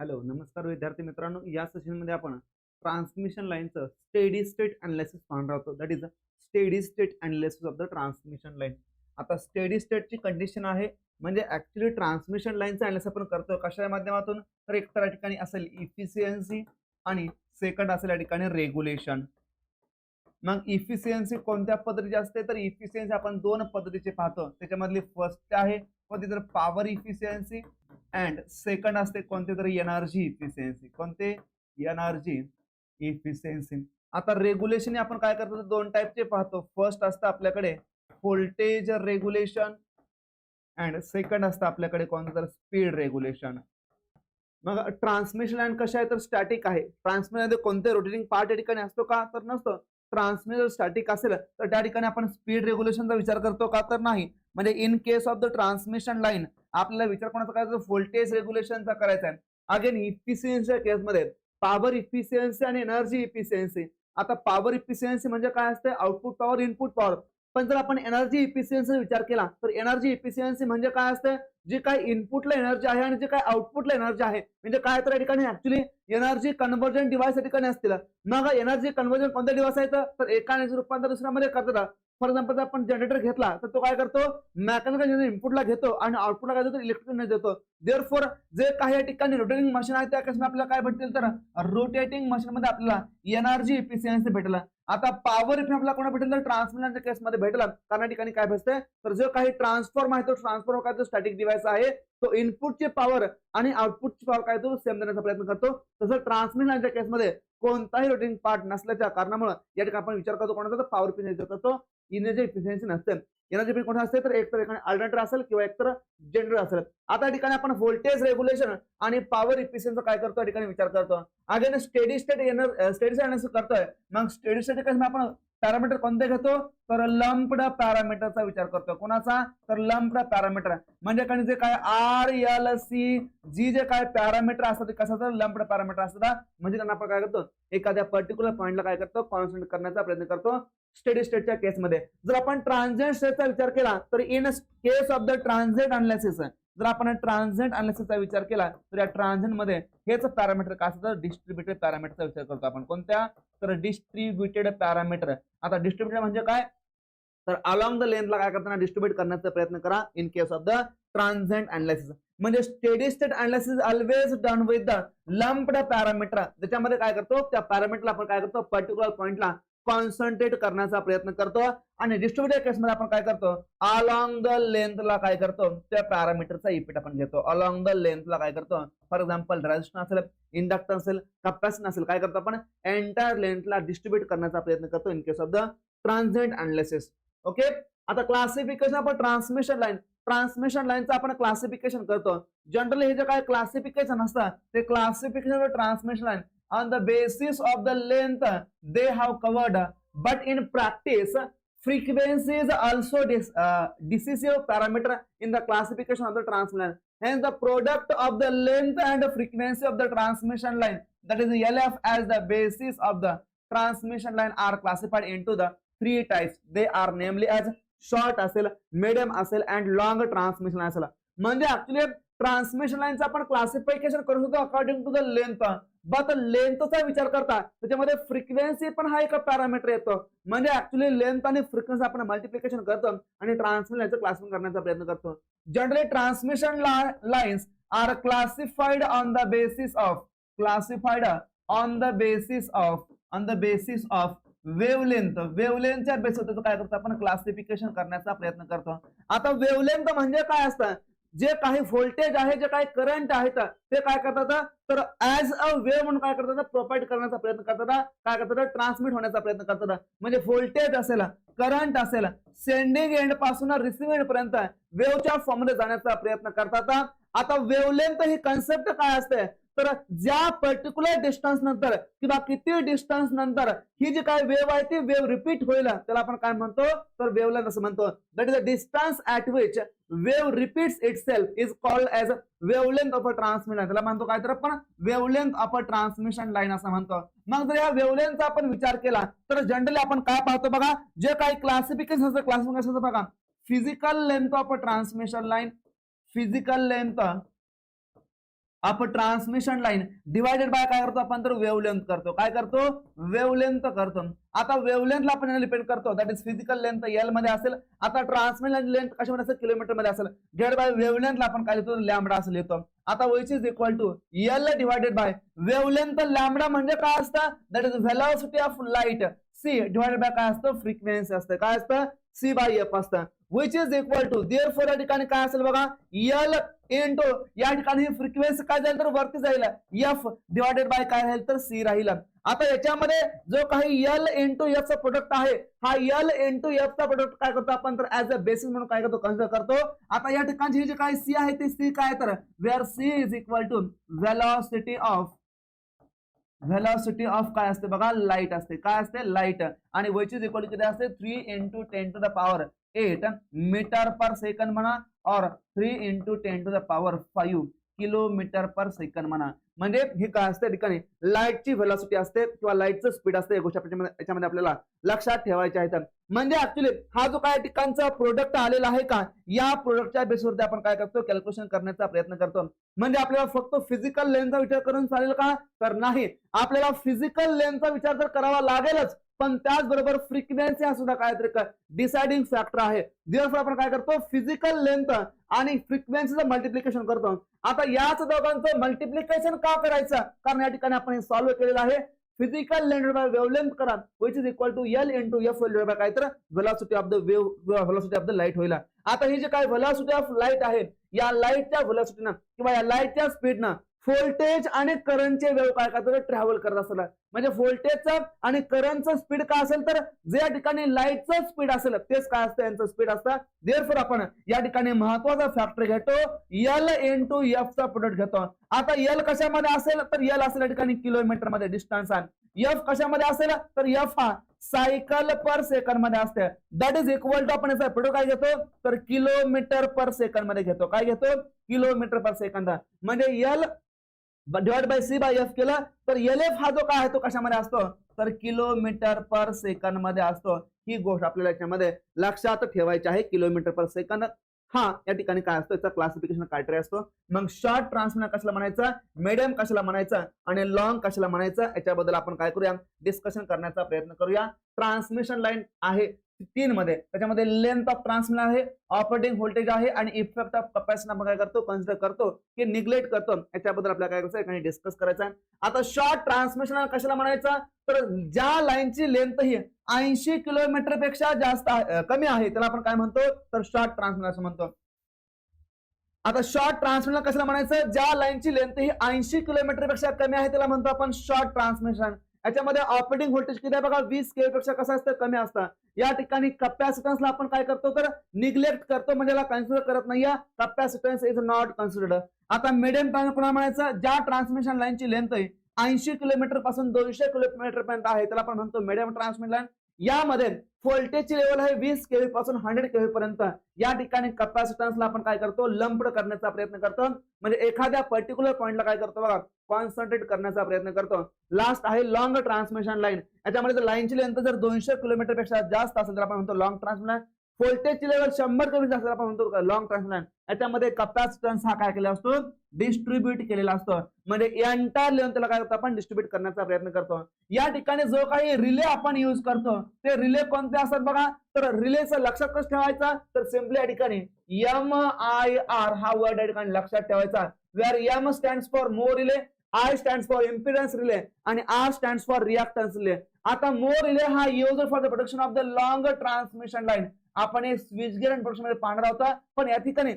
Hello, नमस्कार विद्यार्थी मित्रांनो. या सेशनमध्ये आपण ट्रान्समिशन लाईनचं स्टेडी स्टेट अनालिसिस पाहणार आहोत. That is a steady state analysis of the transmission line. आता स्टेडी स्टेटची कंडिशन आहे म्हणजे ऍक्च्युली ट्रान्समिशन लाईनचं अनालिसिस आपण करतो कशा माध्यमातून, तर एक तर या ठिकाणी असेल इफिशियन्सी आणि सेकंड असेल या ठिकाणी रेग्युलेशन. मग इफिशियन्सी कोणत्या पद्धतीची असते, तर इफिशियन्सी आपण दोन पद्धतीचे पाहतो. त्याच्यामधली फर्स्ट आहे कोणती तर पॉवर इफिशियन्सी अँड सेकंड असते कोणते तरी एनर्जी इफिशियन्सी. कोणते? Energy efficiency. आता रेग्युलेशन आपण काय करतो, दोन टाईपचे पाहतो. फर्स्ट असतं आपल्याकडे व्होल्टेज रेग्युलेशन अँड सेकंड असतं आपल्याकडे कोणतं तर स्पीड रेग्युलेशन. मग ट्रान्समिशन लाईन कशा आहे तर स्टॅटिक आहे. ट्रान्समिशन मध्ये कोणते रोटेटिंग पार्ट या ठिकाणी असतो का, तर नसतो. ट्रान्समिशन स्टॅटिक असेल तर त्या ठिकाणी आपण स्पीड रेग्युलेशनचा विचार करतो का, तर नाही. म्हणजे in case of the transmission line आपल्याला विचार कोणाचा करायचा, व्होल्टेज रेग्युलेशनचा करायचा आहे. अगेन इफिशियन्सीच्या केसमध्ये पॉवर इफिशियन्सी आणि एनर्जी इफिशियन्सी. आता पॉवर इफिशियन्सी म्हणजे काय असते, आउटपुट पॉवर इनपुट पॉवर. पण जर आपण एनर्जी इफिशियन्सी विचार केला तर एनर्जी इफिशियन्सी म्हणजे काय असते, जे काय इनपुटला एनर्जी आहे आणि जे काय आउटपुटला एनर्जी आहे. म्हणजे काय तर या ठिकाणी ऍक्च्युली एनर्जी कन्व्हर्जन डिव्हाइस या ठिकाणी असतील. मग एनर्जी कन्व्हर्जन कोणत्या डिव्हाइस आहे, तर एका एनर्जी रूपांतर दुसऱ्यामध्ये करतात. फॉर एक्झाम्पल आपण जनरेटर घेतला तर तो काय करतो, मेकॅनिकल एनर्जी इनपुटला घेतो आणि आउटपुटला काय देतो, इलेक्ट्रिकल एनर्जी देतो. देअरफॉर जे काही या ठिकाणी रोटेटिंग मशीन आहे त्या केसमध्ये आपल्याला काय भेटेल, तर रोटेटिंग मशीन मध्ये आपल्याला एनर्जी इफिशियन्सी भेटेल. आता पॉवर इफिशियन्सी आपल्याला कोणा भेटेल, तर ट्रान्समिशनच्या केसमध्ये भेटेल. कारण या ठिकाणी काय भेटते, तर जो काही ट्रान्सफॉर्म आहे तो ट्रान्सफॉर्म काय तो स्टॅटिक डिव्हाइस आहे. तो इनपुटची पॉवर आणि आउटपुटची पॉवर काय तो सेम देण्याचा प्रयत्न करतो. तसं ट्रान्समिशनच्या केसमध्ये कोणताही रोटेटिंग पार्ट नसल्याच्या कारणामुळे या ठिकाणी आपण विचार करतो कोणाचा, तर पॉवर इफिशियन्सी करतो. एनर्जी इफिशियन्सी नसते. एनर्जी इफिशियन्सी कोणता असते, तर एक तर एखादी अल्टरनेटर असेल किंवा एक तर जनरेटर असेल. आता या ठिकाणी आपण व्होल्टेज रेग्युलेशन आणि पॉवर इफिशियन्सी काय करतो या ठिकाणी विचार करतो. अगेन स्टेडी स्टेट अनालिसिस करतोय. मग स्टेडी स्टेट केसमध्ये आपण पॅरामीटर कोणते घेतो, तर लंप्ड पॅरामीटरचा विचार करतो. कोणाचा, तर लंप्ड पॅरामीटर. म्हणजे काही जे काय RLC जे काय पॅरामीटर असतात ते कशाचं, लंप्ड पॅरामीटर असतात. म्हणजे त्यांना आपण काय करतो, एखाद्या पर्टिक्युलर पॉइंटला काय करतो, कॉन्सन्ट्रेट करण्याचा प्रयत्न करतो स्टेडी स्टेटच्या केसमध्ये. जर आपण ट्रान्झिएंट स्टेटचा विचार केला तर in case of the transient analysis, जर आपण ट्रान्झिएंट अनालिसिसचा विचार केला तर या ट्रान्झिएंट मध्ये हेच पॅरामीटर काय असतं, डिस्ट्रीब्युटेड पॅरामीटरचा विचार करतो आपण. कोणत्या, तर डिस्ट्रीब्युटेड पॅरामीटर. आता डिस्ट्रीब्युटेड म्हणजे काय, तर अलॉंग द लेंथला काय करताना डिस्ट्रीब्युट करण्याचा प्रयत्न करा in case of the transient analysis. म्हणजे steady state analysis always done with the lumped parameter. त्याच्यामध्ये काय करतो, त्या पॅरामीटरला आपण काय करतो, पर्टिक्युलर पॉइंटला कॉन्सन्ट्रेट करण्याचा प्रयत्न करतो. आणि डिस्ट्रीब्युटेड केसमध्ये आपण काय करतो, अलॉंग द लेंथला काय करतो, त्या पॅरामीटरचा इफेक्ट आपण घेतो. अलॉंग द लेंथला काय करतो, फॉर एक्झाम्पल रेझिस्टन्स असेल, इंडक्टन्स असेल, कॅपॅसिटन्स असेल, काय करतो आपण एंटायर लेंथला डिस्ट्रीब्युट करण्याचा प्रयत्न करतो in case of the transient analysis. Okay. आता क्लासिफिकेशन आपण ट्रान्समिशन लाईनचं आपण क्लासिफिकेशन करतो. जनरली हे जे काय क्लासिफिकेशन असतं ते classification of transmission line on the basis of the length they have covered, but in practice frequency is also decisive parameter in the classification of the transmission line. Hence the product of the length and the frequency of the transmission line, that is LF, as the basis of the transmission line are classified into the three types. They are namely as short असेल, medium असेल and long transmission असेल. म्हणजे actually transmission लाईनचं आपण classification करू शकतो according to the length. But लेंथचा विचार करता त्याच्यामध्ये फ्रिक्वेन्सी पण हा एक पॅरामीटर येतो. म्हणजे ऍक्च्युली लेंथ आणि फ्रिक्वेन्सी आपण मल्टिप्लिकेशन करतो आणि ट्रान्समिशन लाईनचं क्लासिफिकेशन करण्याचा प्रयत्न करतो. Generally transmission lines are classified on the basis of वेवलेंथच्या बेसिसवर काय करतो आपण, क्लासिफिकेशन करण्याचा प्रयत्न करतो. आता वेवलेंथ म्हणजे काय असतं, जे काही व्होल्टेज आहे, जे काही करंट आहेत ते काय करतात, तर ऍज अ वेव्ह म्हणून काय करतात, प्रोपाइट करण्याचा प्रयत्न करतात. काय करतात, ट्रान्समिट होण्याचा प्रयत्न करतात. म्हणजे व्होल्टेज असेल, करंट असेल, सेंडिंग एंड पासून रिसिव्हिंग एंड पर्यंत वेव्हच्या फॉर्म मध्ये जाण्याचा प्रयत्न करतात. आता वेवलेंथ ही कन्सेप्ट काय असते, तर ज्या पर्टिक्युलर डिस्टन्स नंतर किंवा किती डिस्टन्स नंतर ही जी काय वेव्ह आहे ती वेव्ह रिपीट होईल त्याला आपण काय म्हणतो, तर वेवलेंथ असं म्हणतो. That is the distance at which wave repeats itself is called as wavelength of a transmission. त्याला म्हणतो काय, तर आपण wavelength of a transmission line असं म्हणतो. मग जर या वेवलेंथचा आपण विचार केला तर जनरली आपण काय पाहतो बघा, जे काही क्लासिफिकेशन बघा, physical length of a transmission line, physical length of transmission line divided by काय करतो आपण तर वेव्हलेंथ करतो. काय करतो? वेव्हलेंथ करतो. आता वेव्हलेंथला आपण डिपेंड करतो, that is physical length L मध्ये असेल. आता ट्रान्समिशन लेंथ कशामध्ये असेल? किलोमीटर मध्ये असेल. डिवाइड बाय वेव्हलेंथला आपण काय लिहितो? लॅम्बडा असं लिहितो. आता which is equal to L divided by wavelength lambda म्हणजे काय असतं? That is velocity of light C divided by काय असतं? फ्रिक्वेन्सी असतं. काय असतं? सी बाय एफ असतं. Which is equal to therefore या ठिकाणी काय असेल बघा? एल इंटू या ठिकाणी फ्रिक्वेन्सी काय जाईल तर वरती जाईल एफ डिवायडेड बाय काय राहील तर सी राहील. आता याच्यामध्ये जो काही एल इंटू एफ चा प्रोडक्ट आहे, हा एल इंटू एफ चा प्रोडक्ट काय करतो आपण तर ऍज अ बेसिस म्हणून काय करतो? कन्सिडर करतो. आता या ठिकाणी जे काही सी आहे ते सी काय तर where C is equal to velocity of काय असते बघा? लाईट असते. काय असते? लाईट. आणि विच इज इक्वल टू किती असते? 3 × 10⁸ मीटर पर सेकंड म्हणा और 3 × 10⁵ किलोमीटर पर सेकंड म्हणा. म्हणजे हे काय असते ठिकाणी लाईटची व्हेलॉसिटी असते किंवा लाईटचं स्पीड असते. गोष्ट याच्यामध्ये आपल्याला लक्षात ठेवायच्या आहेत. म्हणजे ऍक्च्युली हा जो काय ठिकाणचा प्रोडक्ट आलेला आहे का, या प्रोडक्टच्या बेसवरती आपण काय करतो? कॅल्क्युलेशन करण्याचा प्रयत्न करतो. म्हणजे आपल्याला फक्त फिजिकल लेंथचा विचार करून चालेल का तर नाही, आपल्याला फिजिकल लेंथचा विचार तर करावा लागेलच, पण त्याचबरोबर फ्रिक्वेन्सी हा सुद्धा काय तर डिसाइडिंग फॅक्टर आहे. दिवसभर आपण काय करतो? फिजिकल लेंथ आणि फ्रिक्वेन्सीचं मल्टिप्लिकेशन करतो. आता याच दोघांचं मल्टिप्लिकेशन का करायचं? कारण या ठिकाणी आपण हे सॉल्व्ह केलेलं आहे. फिजिकल लेंथ बाय वेव्हलेंथ करा which is equal to L into F divided by काय तर velocity of the wave velocity of the light होईल. आता ही जे काय व्हेलॉसिटी ऑफ लाईट आहे, या लाईटच्या व्हेलॉसिटीनं किंवा या लाईटच्या स्पीडनं व्होल्टेज आणि करंटचे वेव्ह काय करतात? ट्रॅव्हल करत असेल. म्हणजे व्होल्टेजचं आणि करंटचं स्पीड काय असेल तर जे या ठिकाणी लाईटचं स्पीड असेल तेच काय असतं? यांचं स्पीड असतं. देअरफॉर आपण या ठिकाणी महत्वाचा फॅक्टर घेतो एल इंटू एफ चा प्रोडक्ट घेतो. आता एल कशामध्ये असेल तर एल असेल या ठिकाणी किलोमीटर मध्ये डिस्टन्स आहे. एफ कशामध्ये असेल तर एफ हा सायकल पर सेकंड मध्ये असते. दॅट इज इक्वल टू आपण याचा प्रोडक्ट काय घेतो तर किलोमीटर पर सेकंड मध्ये घेतो. काय घेतो? Kilometre per second. म्हणजे L divide by C by F केलं तर एल एफ हा जो काय आहे तो कशामध्ये असतो तर किलोमीटर पर सेकंड मध्ये असतो. ही गोष्ट आपल्याला याच्यामध्ये लक्षात ठेवायची आहे. किलोमीटर पर सेकंद हा या ठिकाणी काय असतो? याचा क्लासिफिकेशन क्रायटेरिया असतो. मग शॉर्ट ट्रान्समिशन कशाला म्हणायचं, मीडियम कशाला म्हणायचं आणि लॉंग कशाला म्हणायचं, याच्याबद्दल आपण काय करूया? डिस्कशन करण्याचा प्रयत्न करूया. ट्रान्समिशन लाईन आहे 3 मध्ये. त्याच्यामध्ये लेंथ ऑफ ट्रान्समिशन आहे, ऑपरेटिंग व्होल्टेज आहे आणि इफेक्ट ऑफ कॅपॅसिटी आपण काय करतो? कन्सिडर करतो की निग्लेक्ट करतो. याच्याबद्दल आपल्याला काय करायचं डिस्कस करायचं आहे. आता शॉर्ट ट्रान्समिशन कशाला म्हणायचं तर ज्या लाईनची लेंथ ही 80 किलोमीटर पेक्षा जास्त कमी आहे त्याला आपण काय म्हणतो तर शॉर्ट ट्रान्समिशन असं म्हणतो. आता शॉर्ट ट्रान्समिशन कशाला म्हणायचं? ज्या लाईनची लेंथ ही 80 किलोमीटर पेक्षा कमी आहे त्याला म्हणतो आपण शॉर्ट ट्रान्समिशन. याच्यामध्ये ऑपरेटिंग व्होल्टेज किती आहे बघा? 20 kV पेक्षा कसं असतं? कमी असतं. या ठिकाणी कॅपॅसिटन्सला आपण काय करतो तर निग्लेक्ट करतो, म्हणजे याला कन्सिडर करत नाही. Capacitance is not considered. आता मीडियम ट्रान्समिशन म्हणायचं ज्या ट्रान्समिशन लाईनची लेंथ आहे 80 किलोमीटर पासून 200 किलोमीटर पर्यंत आहे त्याला आपण म्हणतो मीडियम ट्रान्समिशन लाईन. यामध्ये व्होल्टेजची लेवल आहे 20 kV पासून 100 kV पर्यंत. या ठिकाणी कॅपॅसिटन्सला आपण काय करतो? लंप्ड करण्याचा प्रयत्न करतो, म्हणजे एखाद्या पर्टिक्युलर पॉइंटला काय करतो बघा कॉन्सन्ट्रेट करण्याचा प्रयत्न करतो. लास्ट आहे लॉंग ट्रान्समिशन लाईन. याच्यामध्ये लाईनची लेंथ जर 200 किलोमीटर पेक्षा जास्त असेल तर आपण म्हणतो लॉंग ट्रान्समिशन लाईन. व्होल्टेजची लेवल 100 kV असेल आपण म्हणतो लॉंग ट्रान्समिशन लाईन. याच्यामध्ये कॅपॅसिटन्स हा काय केला असतो? डिस्ट्रीब्यूट केलेला असतो, म्हणजे एंटायर लेंथला काय करतो आपण? डिस्ट्रीब्यूट करण्याचा प्रयत्न करतो. या ठिकाणी जो काही रिले आपण यूज करतो ते रिले कोणते असतात बघा तर रिलेचं लक्षात कसं ठेवायचा तर सिम्पली या ठिकाणी MIR हा वर्ड या ठिकाणी लक्षात ठेवायचा. Where M stands for mho relay, I stands for impedance relay आणि R stands for reactance relay. आता मोर रिले हा use for the production of the long transmission line. आपण हे स्विच गेअर अँड प्रोडक्शन मध्ये पाहणार होता, पण या ठिकाणी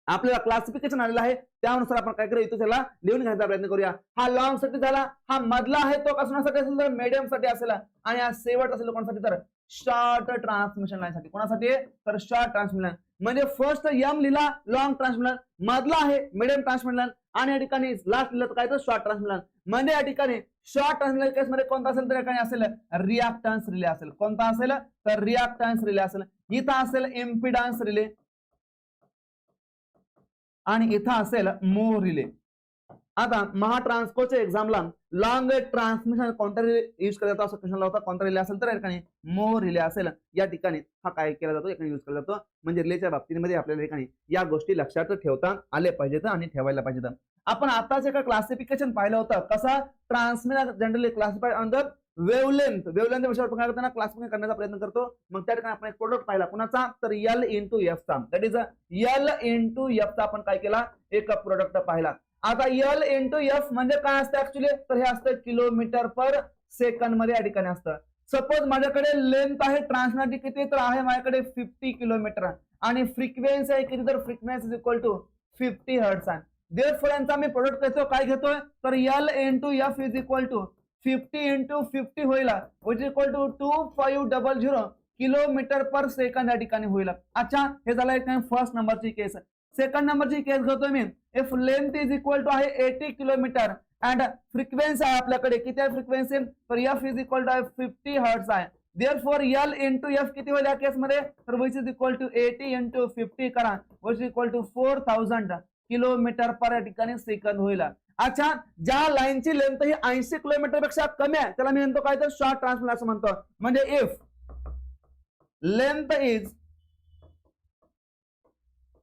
आपल्याला क्लासिफिकेशन आलेलं आहे त्यानुसार आपण काय करू इथं त्याला लिहून घ्यायचा प्रयत्न करूया. हा लॉंग साठी झाला, हा मधला आहे तो कशासाठी असेल तर मीडियम साठी असेल आणि हा शेवट असेल कोणासाठी तर शॉर्ट ट्रान्समिशन लाईन साठी. कोणासाठी तर शॉर्ट ट्रान्समिशन लाईन. म्हणजे फर्स्ट M लिहिला लॉंग ट्रान्समिशन लाईन, मधला आहे मीडियम ट्रान्समिशन लाईन आणि या ठिकाणी लास्ट लिहिलं काय तर शॉर्ट ट्रान्समिशन लाईन. म्हणजे या ठिकाणी शॉर्ट ट्रान्समिशन केस मध्ये कोणता असेल तर या ठिकाणी असेल रिॲक्टन्स रिले असेल. कोणता असेल तर रिॲक्टन्स रिले असेल. इथं असेल इम्पिडन्स रिले आणि इथं असेल मोर रिले. आता महाट्रान्सकोच्या एक्झामला लॉंग ट्रान्समिशन कोणता रिले यूज केला जातो असं क्वेश्चन होता. कोणता रिले असेल तर या ठिकाणी मोर रिले असेल. या ठिकाणी हा काय केला जातो या यूज केला जातो. म्हणजे रिलेच्या बाबतीमध्ये आपल्याला ठिकाणी या गोष्टी लक्षात ठेवता आले पाहिजेत आणि ठेवायला पाहिजेत. आपण आताच एका क्लासिफिकेशन पाहिलं होतं, कसा transmission generally classified on the wavelength विषयावर आपण काय करताना क्लासिफाय करण्याचा प्रयत्न करतो. मग त्या ठिकाणी आपण एक प्रोडक्ट पाहिला कुणाचा, तर L इंटू एफ चा, that is L into F चा आपण काय केला, एक प्रोडक्ट पाहिला. आता L इंटू एफ म्हणजे काय असतं ऍक्च्युली, तर हे असतं किलोमीटर पर सेकंद मध्ये या ठिकाणी असतं. सपोज माझ्याकडे लेंथ आहे ट्रान्समिशनची किती, तर आहे माझ्याकडे 50 किलोमीटर आणि फ्रिक्वेन्सी आहे किती, तर frequency is equal to 50 hertz आहे. देअरफॉर यांचा मी प्रोडक्ट घेतो, काय घेतोय, तर L into F is equal to 50 into 50 होईल which equal to 2500 kilometre per second या ठिकाणी होईल. अच्छा, हे झालं एक फर्स्ट नंबरची केस. सेकंड नंबरची केस घेतोय मी, if length is equal to आहे 80 किलोमीटर अँड फ्रिक्वेन्सी आहे आपल्याकडे किती आहे फ्रिक्वेन्सी, तर एफ इज इक्वल टू आहे 50 हर्ट्ज आहे. देअरफॉर L इंटू एफ किती होईल या केसमध्ये, तर which is equal to 80 into 50 करा which is equal to 4000 kilometre per या ठिकाणी सेकंद होईल. अच्छा, ज्या लाईनची लेंथ ही 80 किलोमीटर पेक्षा कमी आहे त्याला मी म्हणतो काय, तर शॉर्ट ट्रान्समिशन असं म्हणतो. म्हणजे if length is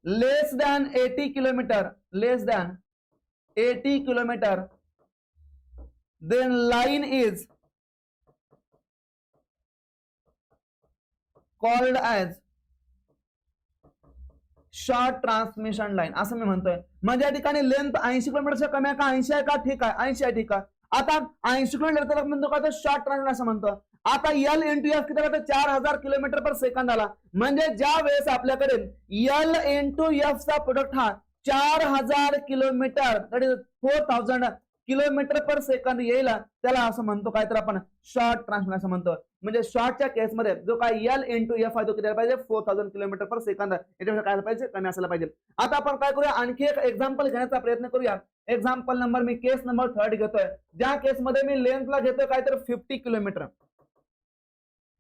less than 80 kilometre, less than 80 kilometre, then line is called as short transmission line असं मी म्हणतोय. म्हणजे या ठिकाणी लेंथ 80 किलोमीटरच्या कमी आहे का, 80 आहे का, ठीक आहे 80 आहे, ठीक आहे. आता 80 किलोमीटर त्याला म्हणतो का, तर शॉर्ट ट्रान्समिशन असं म्हणतो. आता L इंटू एफ किती होतं, 4000 किलोमीटर पर सेकंद आला. म्हणजे ज्या वेळेस आपल्याकडे L इंटू एफ चा प्रोडक्ट हा 4000 kilometre, that is 4000 kilometre per second येईल, त्याला असं म्हणतो काय, तर आपण शॉर्ट ट्रान्समिशन असं म्हणतो. म्हणजे शॉर्टच्या केसमध्ये जो काय L इंटू एफ आहे तो किती पाहिजे, 4000 किलोमीटर पर सेकंद, याच्यापेक्षा काय पाहिजे, कमी असायला पाहिजे. आता आपण काय करूया, आणखी एक एक्झाम्पल घेण्याचा प्रयत्न करूया. एक्झाम्पल नंबर मी केस नंबर 3 घेतोय, ज्या केसमध्ये मी लेंथला घेतोय काय, तर 50 किलोमीटर.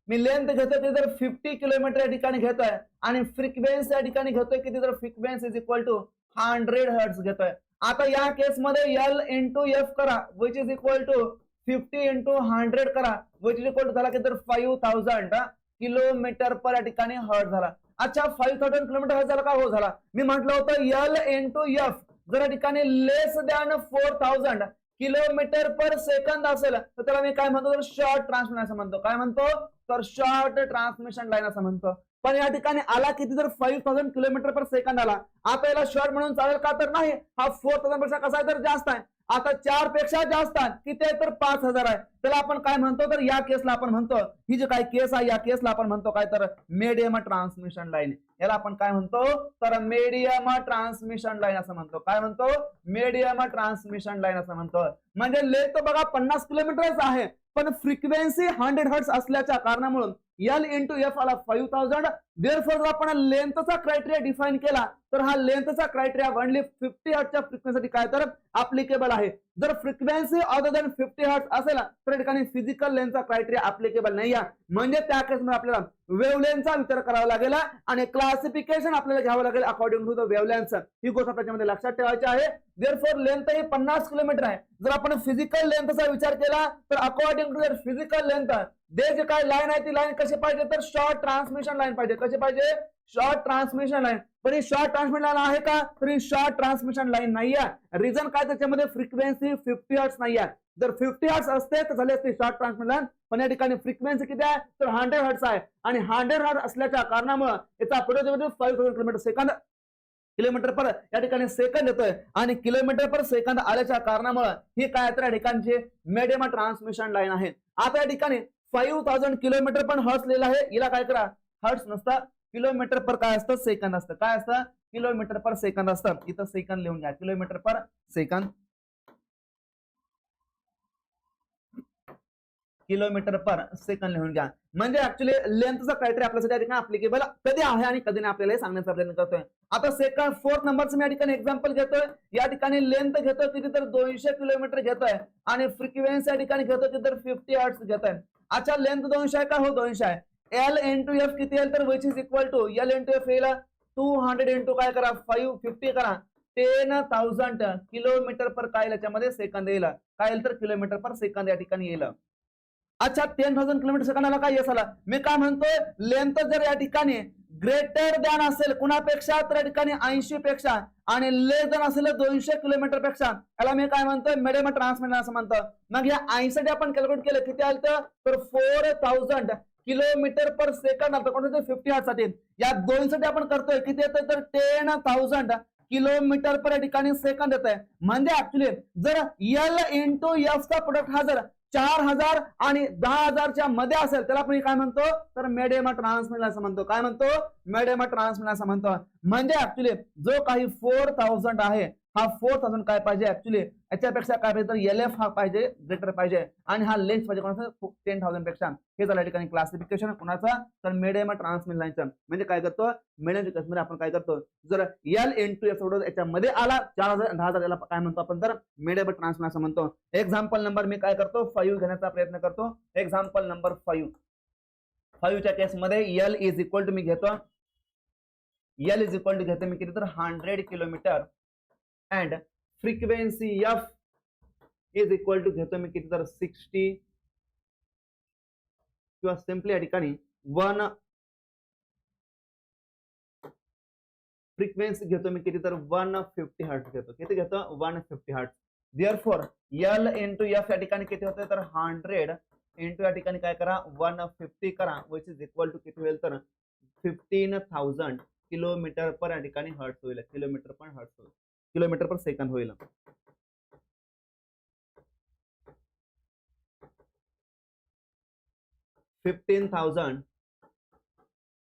मी लेंथ घेतोय किती, तर 50 किलोमीटर या ठिकाणी घेतोय आणि फ्रिक्वेन्सी या ठिकाणी घेतोय किती, तर frequency is equal to 100 hertz घेतोय. आता या केसमध्ये L इंटू एफ करा which is equal to 50 into 100 करा विच इज इक्वल टू झाला किती, तर 5000 किलोमीटर पर या ठिकाणी हर्ट्ज झाला. अच्छा, 5000 किलोमीटर हर्ट्ज झाला का, हो झाला. मी म्हटलं होतं L इंटू एफ जर या ठिकाणी लेस दॅन 4000 किलोमीटर पर सेकंद असेल तर त्याला मी काय म्हणतो, तर शॉर्ट ट्रान्समिशन असं म्हणतो. काय म्हणतो, तर शॉर्ट ट्रान्समिशन लाईन असं म्हणतो. पण या ठिकाणी आला किती, तर 5000 किलोमीटर पर सेकंद आला. आता याला शॉर्ट म्हणून चालेल का, तर नाही, हा 4000 पेक्षा कसा आहे, तर जास्त आहे. आता 4 पेक्षा जास्त आहे, किती आहे, तर 5000 आहे. त्याला आपण काय म्हणतो, तर या केसला आपण म्हणतो, ही जी काय केस आहे या केसला आपण म्हणतो काय, तर मीडियम ट्रान्समिशन लाईन. याला आपण काय म्हणतो, तर मीडियम ट्रान्समिशन लाईन असं म्हणतो. काय म्हणतो, मीडियम ट्रान्समिशन लाईन असं म्हणतो. म्हणजे लेंथ बघा 50 किलोमीटरच आहे पण फ्रिक्वेन्सी 100 हर्ट्ज असल्याच्या कारणामुळे L इंटू एफ आला 5000. देअरफॉर जर आपण लेंथचा क्रायटेरिया डिफाइन केला तर हा लेंथचा क्रायटेरिया ओनली 50 हर्ट्जच्या फ्रिक्वेन्सीसाठी काय तर अप्लिकेबल आहे. जर फ्रिक्वेन्सी अदर दॅन 50 हर्ट्ज असेल तर ठिकाणी फिजिकल लेंथचा क्रायटेरिया अप्लिकेबल नाही आहे. म्हणजे त्या केसमध्ये आपल्याला वेव्हलेंथचा विचार करावा लागेल आणि क्लासिफिकेशन आपल्याला घ्यावं लागेल अकॉर्डिंग टू द वेव्हलेंथ. ही गोष्ट त्याच्यामध्ये लक्षात ठेवायची आहे. देअरफॉर लेंथ ही 50 किलोमीटर आहे. जर आपण फिजिकल लेंथचा विचार केला तर according to the physical length जे जे काय लाईन आहे ती लाईन कशी पाहिजे तर शॉर्ट ट्रान्समिशन लाईन पाहिजे. कशी पाहिजे, शॉर्ट ट्रान्समिशन लाईन. पण ही शॉर्ट ट्रान्समिशन लाईन आहे का, तर ही शॉर्ट ट्रान्समिशन लाईन नाही आहे. रिझन काय, त्याच्यामध्ये फ्रिक्वेन्सी 50 हर्ट्ज नाही आहे. जर 50 हर्ट्ज असते तर झाली असते शॉर्ट ट्रान्समिशन लाईन. पण या ठिकाणी फ्रिक्वेन्सी किती आहे तर 100 हर्ट्ज आहे आणि 100 हर्ट्ज असल्याच्या कारणामुळे याचा पुढे 5000 किलोमीटर सेकंद किलोमीटर पर या ठिकाणी सेकंद येतोय आणि किलोमीटर पर सेकंद आल्याच्या कारणामुळे ही काय तर या ठिकाणची मीडियम ट्रान्समिशन लाईन आहे. आता या ठिकाणी 5000 किलोमीटर पण हर्ट्ज लिहिलं आहे. हिला काय करा, हर्ट्ज नसतं, किलोमीटर पर काय असतं, सेकंद असतं. काय असतं, किलोमीटर पर सेकंद असतं. इथं सेकंद लिहून घ्या, kilometre per second, kilometre per second लिहून घ्या. म्हणजे ऍक्च्युली लेंथचा क्रायटेरिया आपल्यासाठी या ठिकाणी अप्लिकेबल कधी आहे आणि कधी नाही आपल्याला सांगण्याचा प्रयत्न करतोय. आता सेकंड 4th नंबरचं मी या ठिकाणी एक्झाम्पल घेतोय. या ठिकाणी लेंथ घेतोय किती तर 200 किलोमीटर घेतोय आणि फ्रिक्वेन्सी या ठिकाणी घेतोय किती तर 50 हर्ट्ज घेतोय. अच्छा, लेंथ 200 आहे का, हो 200 आहे. L इंटू एफ किती येईल तर which is equal to L into F येईल 200 इंटू काय करा 550 करा 10,000 किलोमीटर पर काय याच्यामध्ये सेकंद येईल. काय येईल तर किलोमीटर पर सेकंद या ठिकाणी येईल. अच्छा 10,000 किलोमीटर सेकंदाला काय येस आला. मी काय म्हणतोय लेंथ जर या ठिकाणी ग्रेटर दॅन असेल कुणापेक्षा तर या ठिकाणी 80 पेक्षा आणि लेस दॅन असेल 200 किलोमीटर पेक्षा याला मी काय म्हणतोय मिडियम ट्रान्समिशन असं म्हणतो. मग या 80 साठी आपण कॅल्क्युलेट केलं किती आलं तर 4000 किलोमीटर पर सेकंड आलं. कोणतं 50 हर्ट्झ साठी. या दोन साठी आपण करतोय किती येतं तर 10,000 किलोमीटर पर ठिकाणी सेकंद येत आहे. म्हणजे ऍक्च्युली जर एल इंटू एफ चा प्रोडक्ट हा जर 4000 आणि 10,000च्या मध्ये असेल त्याला आपण काय म्हणतो तर मिडियम ट्रान्समिशन असं म्हणतो. काय म्हणतो मिडियम ट्रान्समिशन असं म्हणतो. म्हणजे ऍक्च्युली जो काही 4000 आहे हा 4000 काय पाहिजे ऍक्च्युली याच्यापेक्षा काय पाहिजे तर एलएफ हा पाहिजे ग्रेटर पाहिजे आणि हा लेस पाहिजे कोणाचा 10,000 पेक्षा. हे झालं ठिकाणी क्लासिफिकेशन कोणाचा तर मिडियम ट्रान्समिशन लाईनचं. म्हणजे काय करतो मिडियम केसमध्ये आपण काय करतो जर एल इंटू एफ याच्यामध्ये आला 4000 10,000 याला काय म्हणतो आपण तर मिडियम ट्रान्समिशन असं म्हणतो. एक्झाम्पल नंबर मी काय करतो 5 घेण्याचा प्रयत्न करतो. एक्झाम्पल नंबर 5 च्या केसमध्ये एल इज इक्वल टू मी घेतो मी किती तर 100 kilometre and frequency f is equal to घेतो मी किती तर 60 किंवा सिंपली या ठिकाणी 1 फ्रिक्वेन्सी घेतो मी किती तर 150 हर्ट्ज घेतो. किती घेतो 150 hertz. Therefore L into F या ठिकाणी किती होते तर 100 इंटू या ठिकाणी काय करा 150 करा विच इज इक्वल टू किती होईल तर 15,000 किलोमीटर पर या ठिकाणी हर्ट्ज होईल. किलोमीटर पर सेकंद होईल. 15,000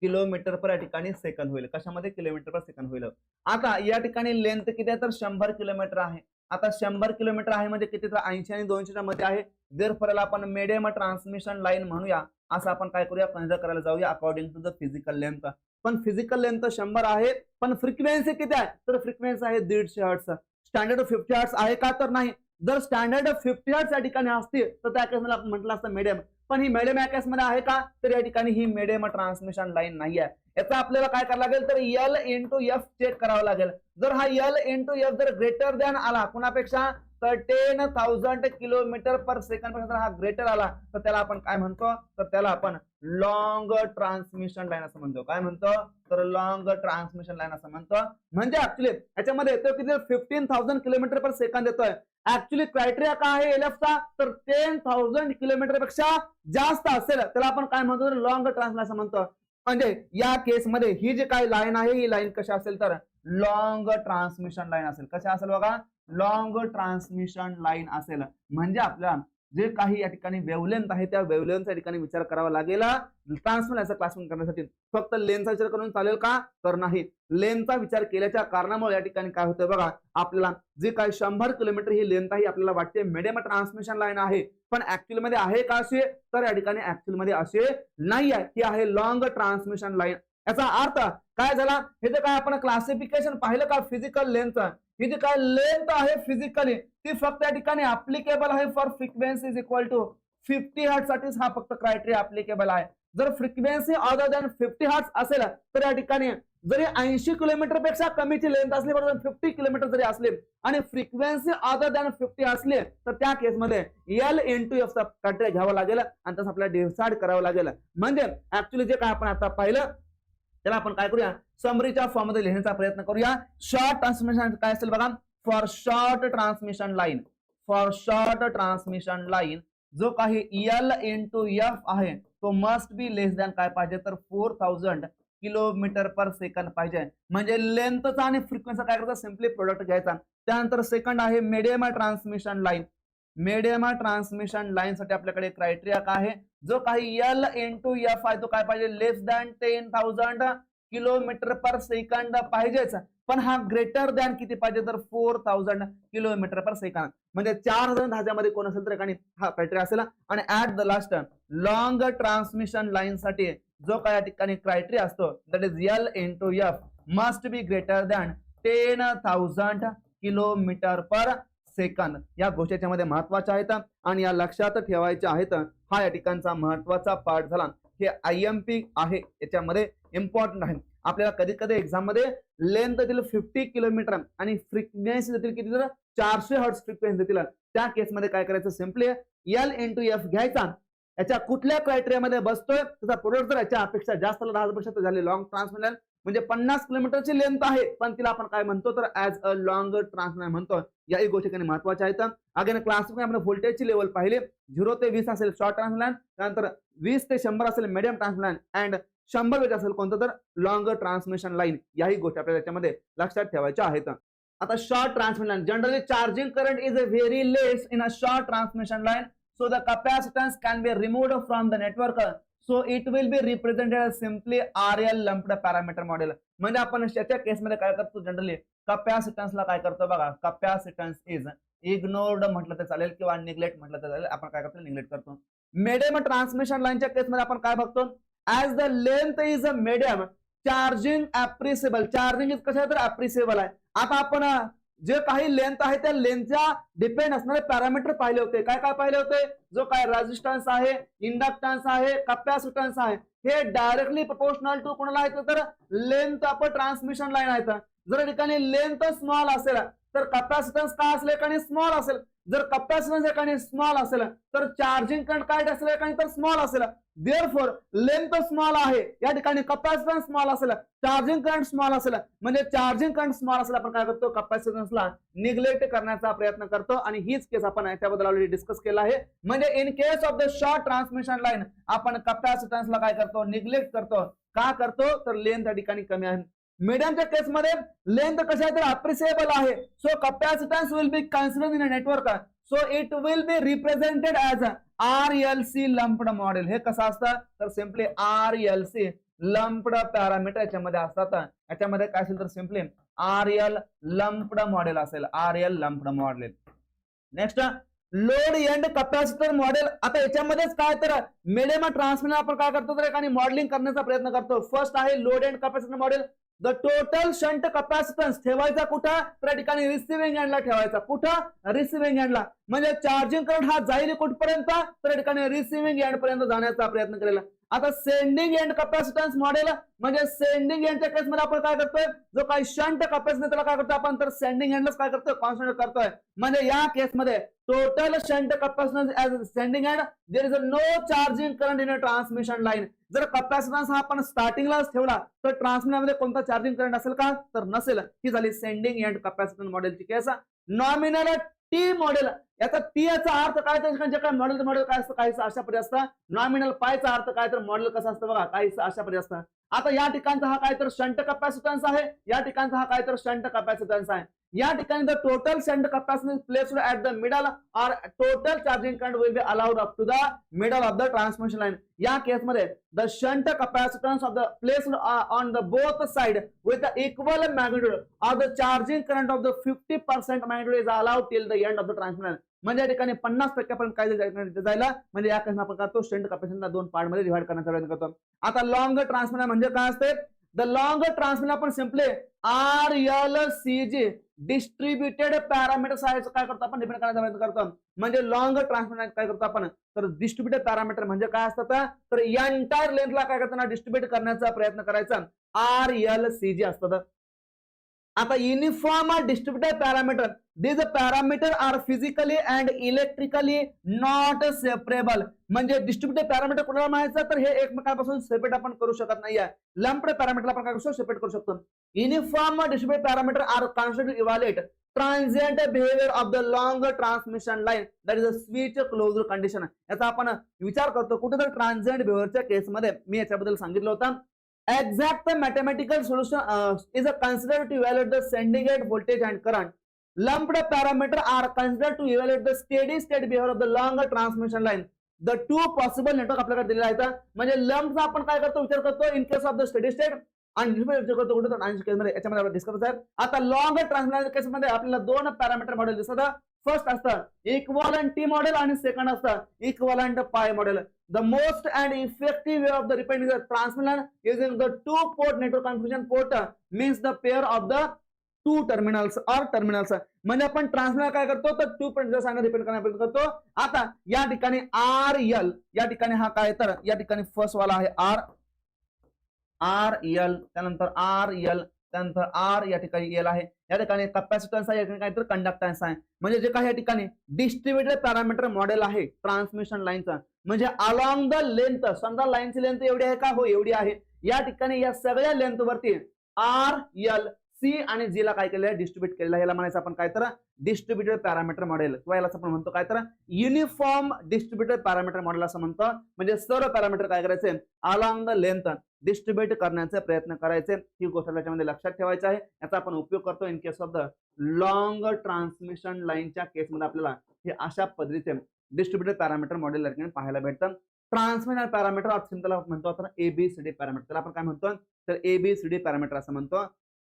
किलोमीटर पर या ठिकाणी सेकंद होईल. कशामध्ये किलोमीटर पर सेकंद होईल. आता या ठिकाणी लेंथ किती आहे तर 100 किलोमीटर आहे. आता 100 किलोमीटर आहे म्हणजे किती तर 80 आणि 200 मध्ये आहे. देअरफॉर आपण मिडियम ट्रान्समिशन लाईन म्हणूया. असं आपण काय करूया कन्सिडर करायला जाऊया according to the physical length. पण फिजिकल लेंथ 100 आहे पण फ्रिक्वेन्सी किती आहे तर फ्रिक्वेन्सी आहे 150 हर्ट्ज. स्टँडर्ड 50 हर्ट्ज आहे का तर नाही. जर स्टँडर्ड 50 हर्ट्ज या ठिकाणी असते तर त्या केसमध्ये आपण म्हटलं असतं मिडियम. पण ही मिडियम या केसमध्ये आहे का तर या ठिकाणी ही मिडियम ट्रान्समिशन लाईन नाही आहे. याचा आपल्याला काय करावं लागेल तर एल इंटू एफ चेक करावं लागेल. जर हा एल इंटू एफ जर ग्रेटर दॅन आला कुणापेक्षा तर 10,000 किलोमीटर पर सेकंड पेक्षा हा ग्रेटर आला तर त्याला आपण काय म्हणतो तर त्याला आपण लॉंग ट्रान्समिशन लाईन असं म्हणतो. काय म्हणतो तर लॉंग ट्रान्समिशन लाईन असं म्हणतो. म्हणजे ऍक्च्युली याच्यामध्ये येतो किती 15,000 किलोमीटर पर सेकंद येतोय. ऍक्च्युली क्रायटेरिया काय आहे एलएफचा तर 10,000 किलोमीटर पेक्षा जास्त असेल त्याला आपण काय म्हणतो तर लॉंग ट्रान्समिशन असं म्हणतो. म्हणजे या केसमध्ये ही जी काही लाईन आहे ही लाईन कशी असेल तर लॉंग ट्रान्समिशन लाईन असेल. कशा असेल बघा लॉंग ट्रान्समिशन लाईन असेल. म्हणजे आपल्याला जे काही या ठिकाणी वेवलेंथ आहे त्या वेवलेंथच्या ठिकाणी विचार करावा लागेल ट्रान्समिशन क्लासिफिकेशन करण्यासाठी. फक्त लेंथचा विचार करून चालेल का तर नाही. लेंथचा विचार केल्याच्या कारणामुळे या ठिकाणी काय होतं बघा आपल्याला जे काही 100 किलोमीटर ही लेंथ आहे आपल्याला वाटते मिडियम ट्रान्समिशन लाईन आहे. पण ऍक्च्युअल मध्ये आहे का असे तर या ठिकाणी ऍक्च्युअल मध्ये असे नाही आहे. ही आहे लॉंग ट्रान्समिशन लाईन. याचा अर्थ काय झाला हे जे काय आपण क्लासिफिकेशन पाहिलं का फिजिकल लेंथ ही जी काय लेंथ आहे फिजिकली ती फक्त या ठिकाणी ऍप्लिकेबल आहे for frequency is equal to 50 hertz साठीच हा फक्त क्रायटेरिया ऍप्लिकेबल आहे. जर फ्रिक्वेन्सी अदर दॅन 50 हर्ट्ज असेल तर या ठिकाणी जरी 80 किलोमीटर पेक्षा कमीची लेंथ असली बरोबर 50 किलोमीटर जरी असले आणि फ्रिक्वेन्सी अदर दॅन 50 असले तर त्या केसमध्ये एल इंटू एफ चा क्रायटेरिया घ्यावा लागेल आणि तसं आपल्याला डिसाइड करावं लागेल. म्हणजे ऍक्च्युअली जे काय आपण आता पाहिलं त्याला आपण काय करूया समरीच्या फॉर्म मध्ये लिहिण्याचा प्रयत्न करूया. शॉर्ट ट्रान्समिशन काय असेल बघा फॉर शॉर्ट ट्रान्समिशन लाईन जो काही एल इंटू एफ आहे तो मस्ट बी लेस दॅन काय पाहिजे तर 4,000 किलोमीटर पर सेकंड पाहिजे. म्हणजे लेंथचा आणि फ्रिक्वेन्सी काय करायचा सिम्पली प्रोडक्ट घ्यायचा. त्यानंतर सेकंड आहे medium transmission line. Medium transmission line साठी आपल्याकडे क्रायटेरिया काय आहे जो काही एल इंटू एफ आहे तो काय पाहिजे लेस दॅन 10,000 किलोमीटर पर सेकंड पाहिजेच. पण हा ग्रेटर दॅन किती पाहिजे तर 4,000 किलोमीटर पर सेकंड. म्हणजे 4,000 मध्ये कोण असेल तर हा क्रायटेरिया असेल. आणि at the last long transmission line साठी जो काय या ठिकाणी क्रायटेरिया असतो that is L into F must be greater than 10,000 kilometre per second. या गोष्टीच्या मध्ये महत्वाच्या आहेत आणि या लक्षात ठेवायच्या आहेत. हा या ठिकाणचा महत्वाचा पार्ट झाला. हे आयएमपी आहे याच्यामध्ये इम्पॉर्टंट आहे. आपल्याला कधी कधी एक्झाम मध्ये लेंथ देतील 50 किलोमीटर आणि फ्रिक्वेन्सी देतील किती तर 400 हर्ट्ज फ्रिक्वेन्सी देतील. त्या केसमध्ये काय करायचं सिम्पली एल इंटू एफ घ्यायचा याच्या कुठल्या क्रायटेरियामध्ये बसतोय, त्याचा प्रोडक्ट जर याच्या अपेक्षा जास्त 10,000 झाले लॉंग ट्रान्समिशन लाईन, म्हणजे 50 किलोमीटरची लेंथ आहे, पण तिला आपण काय म्हणतो तर ऍज अ लॉंग ट्रान्समिशन म्हणतो. याही गोष्टी काही महत्वाच्या आहेत. अगेन क्लासमध्ये आपण व्होल्टेजची लेवल पाहिली, 0 ते 20 असेल शॉर्ट ट्रान्समिशन लाईन, त्यानंतर 20 ते 100 असेल मीडियम ट्रान्समिशन लाईन, अँड 100 असेल कोणतं तर लॉंग ट्रान्समिशन लाईन. याही गोष्टी आपल्याला त्याच्यामध्ये लक्षात ठेवायच्या आहेत. आता short transmission line, generally charging current is very less in a short transmission line, so the capacitance can be removed from the network, so it will be represented as simply RL lumped parameter model. म्हणजे आपण याच्या केसमध्ये काय करतो, generally कॅपॅसिटन्सला काय करतो बघा, capacitance is ignored म्हटलं तर चालेल किंवा निग्लेक्ट म्हटलं तर चालेल, आपण काय करतो निग्लेक्ट करतो. मीडियम ट्रान्समिशन लाईनच्या केसमध्ये आपण काय बघतो, as the length is a medium charging appreciable, charging is कशा तर अप्रिसिएबल आहे. आता आपण जे काही लेंथ आहे त्या लेंथच्या डिपेंड असणारे पॅरामीटर पाहिले होते. काय काय पाहिले होते, जो काय रेजिस्टन्स आहे, इंडक्टन्स आहे, कॅपॅसिटन्स आहे, हे डायरेक्टली प्रोपोर्शनल टू कोणाला आहे तर लेंथ ऑफ ट्रान्समिशन लाईन आहे. जर ठिकाणी लेंथ स्मॉल असेल तर कॅपॅसिटन्स काय असेल एकाने स्मॉल असेल, जर कॅपॅसिटन्स एकाने स्मॉल असेल तर चार्जिंग करंट काय असेल एकाने तर स्मॉल असेल. देअरफॉर लेंथ स्मॉल आहे या ठिकाणी कॅपॅसिटन्स स्मॉल असेल, चार्जिंग करंट स्मॉल असेल, म्हणजे चार्जिंग करंट स्मॉल असेल आपण काय करतो कॅपॅसिटन्सला निग्लेक्ट करण्याचा प्रयत्न करतो. आणि हीच केस आपण याच्याबद्दल ऑलरेडी डिस्कस केला आहे. म्हणजे in case of the short transmission line आपण कॅपॅसिटन्सला काय करतो निग्लेक्ट करतो. का करतो तर लेंथ या ठिकाणी कमी आहे. मीडियमच्या केसमध्ये लेंथ कशा आहे तर अप्रिसिएबल आहे, so capacitance will be considered in a network, so it will be represented as RLC lumped model. हे कसं असतं तर सिम्पली RLC लंप्ड पॅरामीटर याच्यामध्ये असतात. याच्यामध्ये काय असेल तर सिम्पली RL लंप्ड मॉडेल असेल, RL lumped model. Next load end capacitor model. आता याच्यामध्येच काय तर मीडियम ट्रान्समिशन आपण काय करतो तर एखादी मॉडेलिंग करण्याचा प्रयत्न करतो. फर्स्ट आहे load end capacitor model. The total shunt capacitance ठेवायचा कुठं तर ठिकाणी रिसिव्हिंग एंडला ठेवायचा. कुठं रिसिव्हिंग एंडला, म्हणजे चार्जिंग करंट हा जाईल कुठपर्यंत तर ठिकाणी रिसिव्हिंग एंड पर्यंत जाण्याचा प्रयत्न केलेला. आता सेंडिंग एंड कॅपॅसिटन्स मॉडेल, म्हणजे सेंडिंग एंडच्या केसमध्ये आपण काय करतोय जो काही शंट कॅपॅसिटर त्याला काय करतो आपण तर सेंडिंग एंडलाच काय करतोय कॉन्सन्ट्रेट करतोय. म्हणजे या केसमध्ये total shunt capacitance as sending end there is no charging current in a transmission line. जर कॅपॅसिटन्स हा आपण स्टार्टिंगलाच ठेवला तर ट्रान्समिशनमध्ये कोणता चार्जिंग करंट असेल का तर नसेल. ही झाली सेंडिंग एंड कॅपॅसिटन्स मॉडेलची केस. नॉमिनल टी मॉडेल, याचा टी याचा अर्थ काय तर जे काय मॉडेल काय असतं काहीच अशा पद्धती असतं. नॉमिनल पायचा अर्थ काय तर मॉडेल कसं असतं बघा काहीच अशा पद्धती असतं. आता या ठिकाणचा हा काय तर शंट कॅपॅसिटन्स आहे, या ठिकाणचा हा काय तर शंट कॅपॅसिटन्स आहे. या ठिकाणी the total shunt capacitance placed at the middle और total charging current will be allowed up to the middle of the transmission line. या केसमध्ये the shunt capacitance of the placed on the both side with the equal magnitude of the charging current of the 50% magnitude is allowed till the end of the transmission. म्हणजे या ठिकाणी 50% पर्यंत काय जायला, म्हणजे या केसमध्ये आपण करतो शंट कॅपॅसिटन्सला दोन पार्ट मध्ये डिव्हाइड करण्याचा प्रयत्न करतो. आता लॉंग ट्रान्समिशन म्हणजे काय असते, द लॉंग ट्रान्समिशन आपण सिम्पली RLCG डिस्ट्रीब्युटेड पॅरामीटर काय करतो आपण डिपेंड करण्याचा प्रयत्न करतो. म्हणजे लॉंग ट्रान्समिशन काय करतो आपण तर डिस्ट्रीब्युटेड पॅरामीटर म्हणजे काय असतं तर एंटायर लेंथला काय करताना डिस्ट्रीब्युट करण्याचा प्रयत्न करायचा RLCG असतं. आता uniform distributed parameter, these parameter are physically and electrically not separable. म्हणजे डिस्ट्रीब्युटेड पॅरामीटर कोणाला म्हणायचं तर हे एकमेकांपासून सेपरेट आपण करू शकत नाहीये. लंप्ड पॅरामीटर आपण काय करू शकतो सेपरेट करू शकतो. Uniform distributed parameter are considered to evaluate transient behaviour of the long transmission line, that is a switch closure condition. याचा आपण विचार करतो कुठे तर ट्रान्झिएंट बिहेवियरच्या केसमध्ये मी याच्याबद्दल सांगितलं होतं. Exact mathematical solution is considered to evaluate the sending end voltage and current. Lumped parameters are considered to evaluate the steady state behavior of the longer transmission line. The two possible network आपल्याकडे दिलेले आहेत. म्हणजे लंपचा आपण काय करतो विचार करतो in case of the steady state आणि विचार करतो कुठे तर केसमध्ये याच्यामध्ये आपण डिस्कस आहे. आता लॉंग ट्रान्समिशन केसमध्ये आपल्याला दोन पॅरामीटर मॉडेल दिसतात. फर्स्ट असतं इक्विव्हॅलेंट टी मॉडेल आणि सेकंड असतं इक्विव्हॅलेंट पाय model. The most and effective way of the repair is the transmission using the two port network configuration port means the pair of the two terminals or terminals. म्हणजे आपण transmission काय करतो तर two point सांगा repair करण्याचा प्रयत्न करतो. आता या ठिकाणी RL या ठिकाणी हा काय तर या ठिकाणी फर्स्ट वाला आहे RL त्यानंतर RL त्यानंतर R या ठिकाणी L आहे. या ठिकाणी कॅपॅसिटन्स आहे, या ठिकाणी काहीतरी कंडक्टन्स आहे. म्हणजे जे काही या ठिकाणी डिस्ट्रीब्युटेड पॅरामीटर मॉडेल आहे ट्रान्समिशन लाईनचा म्हणजे अलॉंग द लेंथ, समजा लाईनची लेंथ एवढी आहे का, हो एवढी आहे, या ठिकाणी या सगळ्या लेंथ वरती आर, एल, सी आणि जी ला काय केलेलं आहे, डिस्ट्रीब्यूट केलेलं आहे. याला म्हणायचं आपण काय तर डिस्ट्रीब्युटेड पॅरामीटर मॉडेल, किंवा याला आपण म्हणतो काय तर युनिफॉर्म डिस्ट्रीब्युटेड पॅरामीटर मॉडेल असं म्हणतो. म्हणजे सर्व पॅरामीटर काय करायचे, अलॉंग द लेंथ डिस्ट्रीब्युट करण्याचा प्रयत्न करायचे. ही गोष्ट त्याच्यामध्ये लक्षात ठेवायची आहे. याचा आपण उपयोग करतो in case of the long transmission लाईनच्या केसमध्ये आपल्याला हे अशा पद्धतीचे डिस्ट्रीब्युटेड पॅरामीटर मॉडेल पाहायला भेटतं. ट्रान्समिशन पॅरामीटर ऑफ सिम्पल म्हणतो आपण एबीसीडी पॅरामीटर, त्याला आपण काय म्हणतो तर एबीसीडी पॅरामीटर असं म्हणतो.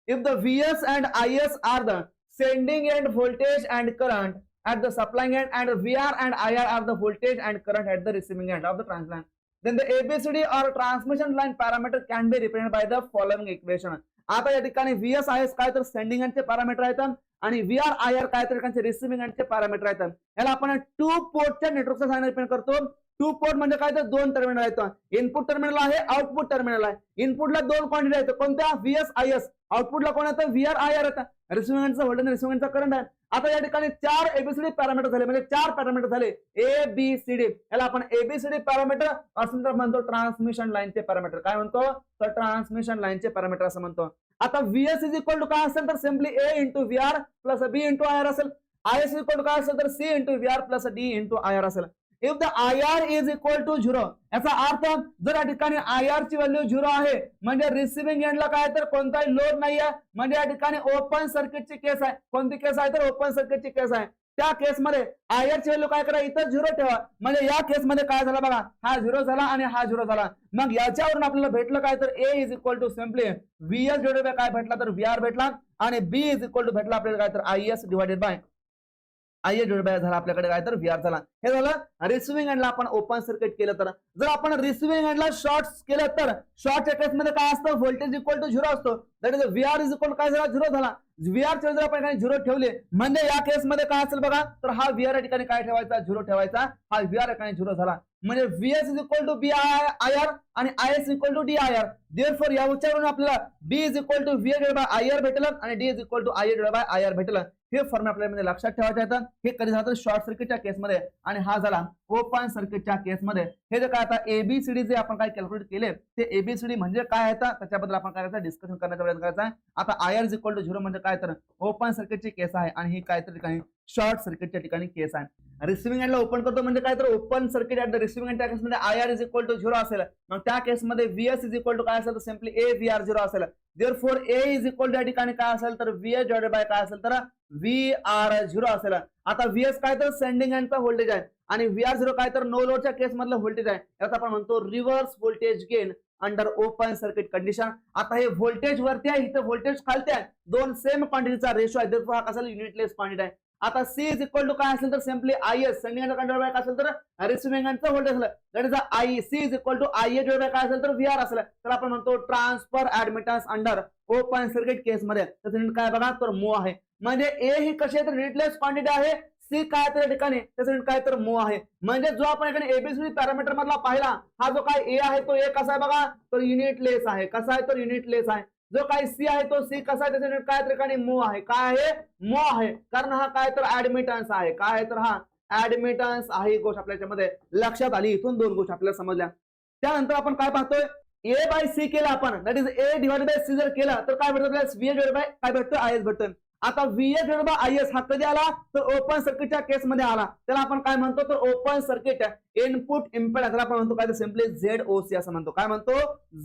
If the VS and IS are the sending end voltage and current at the supplying end and VR and IR are the voltage and current at the receiving end of the transmission line, then the ABCD or transmission line parameter can be represented by the following equation. आता या ठिकाणी VS IS काय तर sending एंडचे parameter आहेत आणि VR IR काय तर ठिकाणचे रिसिव्हिंग एंडचे पॅरामीटर आहेत. याला आपण टू पोर्टच्या नेटवर्कचा साइन रिप्रेझेंट करतो. टू पोर्ट म्हणजे काय तर दोन टर्मिनल आहेत. इनपुट टर्मिनल आहे, आउटपुट टर्मिनल आहे. इनपुटला दोन क्वांटिटी आहेत, कोणत्या, VS IS. आउटपुटला कोण येतं, VR IR येतं. रिसिव्हिंग एंडचा व्होल्टेज, रिसिव्हिंग एंडचा करंट आहे. आता या ठिकाणी चार एबीसीडी पॅरामीटर झाले, म्हणजे चार पॅरामीटर झाले एबीसीडी. याला आपण एबीसीडी पॅरामीटर असं म्हणतो ट्रान्समिशन लाईनचे पॅरामीटर. काय म्हणतो तर ट्रान्समिशन लाईनचे पॅरामीटर असं म्हणतो. आता VS इज इक्वल टू काय असेल तर simply A into VR plus B into IR असेल. IS इज इक्वल टू काय असेल तर C into VR plus D into IR असेल. If the IR is equal to 0, याचा अर्थ जर या ठिकाणी IR ची व्हॅल्यू 0 आहे म्हणजे रिसिव्हिंग एंडला काय तर कोणताही लोड नाहीये, म्हणजे या ठिकाणी ओपन सर्किटची केस आहे. कोणती केस आहे तर ओपन सर्किटची केस आहे. त्या केसमध्ये IR ची व्हॅल्यू काय करा, इथं 0 ठेवा. म्हणजे या केसमध्ये काय झालं बघा, हा 0 झाला आणि हा 0 झाला. मग याच्यावरून आपल्याला भेटलं काय तर A is equal to simply VS divided by काय भेटला तर VR भेटला आणि B इज इक्वल टू भेटला आपल्याला काय तर IS divided bye IS divided bye झाला आपल्याकडे काय तर VR झाला. हे झालं रिसिव्हिंग एंडला आपण ओपन सर्किट केलं तर. जर आपण रिसिव्हिंग एंडला शॉर्ट केलं तर शॉर्टच्या केसमध्ये काय असतं, व्होल्टेज इक्वल टू 0 असतो. That is VR is equal काय झाला, 0 झाला. VR चे जर आपण 0 ठेवले म्हणजे या केसमध्ये काय असेल बघा तर हा VR या ठिकाणी काय ठेवायचा, 0 ठेवायचा. हा VR या ठिकाणी 0 झाला. म्हणजे VS is equal to BIR आणि IS equal to DIR. Therefore या उच्चारून आपल्याला B is equal to VS divided by IR भेटलं आणि D is equal to IS divided by IR भेटलं. हे फॉर्म्युला आपल्याला लक्षात ठेवायचे आहेत. हे कधी झालं शॉर्ट सर्किटच्या केसमध्ये आणि हा झाला ओपन सर्किटच्या केसमध्ये. हे जे काय आता एबीसीडी जे आपण काय कॅल्क्युलेट केले ते एबीसीडी म्हणजे काय आहे त्याच्याबद्दल आपण काय करायचं डिस्कशन करण्याचा प्रयत्न करायचा आहे. आता IR इज इक्वल टू 0 म्हणजे काय तर ओपन सर्किटची केस आहे आणि ही काय तर ठिकाणी शॉर्ट सर्किटच्या ठिकाणी केस आहे. रिसिव्हिंग एंडला ओपन करतो म्हणजे काय तर open circuit at the receiving end. त्या केसमध्ये IR इज इक्वल टू 0 असेल. मग त्या केसमध्ये VS इज इक्वल टू काय असेल तर सिम्पली A VR 0 असेल. Therefore A is equal to या ठिकाणी काय असेल तर VS डिवाइडेड बाय काय असेल तर VR 0 असेल. आता VS काय तर सेंडिंग एंडचा व्होल्टेज आहे आणि VR 0 काय तर नो लोडच्या केस मधलं व्होल्टेज आहे. याचा आपण म्हणतो reverse voltage gain under open circuit condition. आता हे व्होल्टेज वरती आहे, इथं व्होल्टेज खालती आहे. दोन सेम क्वांटिटीचा रेशो आहे, देअरफॉर हा कसा युनिटलेस क्वांटिटी आहे. आता C इज इक्वल टू काय असेल तर simply IS sending end control by काय असेल तर रिसिव्हिंग एंडचा व्होल्टेज असेल. That is C is equal to IS divided by काय असेल तर VR असेल. तर आपण म्हणतो transfer admittance under open circuit case मध्ये त्याचं काय बघा तर मो आहे. म्हणजे A ही कशी आहे तर युनिटलेस क्वांटिटी आहे, C काय तर ठिकाणी त्याचं काय तर मो आहे. म्हणजे जो आपण एखादी एबीसीडी पॅरामीटर मधला पाहिला हा जो काय A आहे तो A कसा आहे बघा तर युनिटलेस आहे. कसा आहे तर युनिटलेस आहे. जो काही C आहे तो C कसा आहे त्याच्या काय ठिकाणी मो आहे. काय आहे मो आहे, कारण हा काय तर ऍडमिटन्स आहे. काय आहे तर हा ऍडमिटन्स आहे. ही गोष्ट आपल्या याच्यामध्ये लक्षात आली. इथून दोन गोष्टी आपल्याला समजल्या. त्यानंतर आपण काय पाहतोय A बाय C केला आपण, that is A divided by C जर केला तर काय भेटतं आपल्याला VS डिवाइडेड बाय काय भेटतं IS भेटतं. आता VS डिवाइडेड बाय IS हा कधी आला तर ओपन सर्किटच्या केस मध्ये आला. त्याला आपण काय म्हणतो तर ओपन सर्किट इनपुट इम्पेडन्स आपण म्हणतो काय तर सिम्पली ZOC असं म्हणतो. काय म्हणतो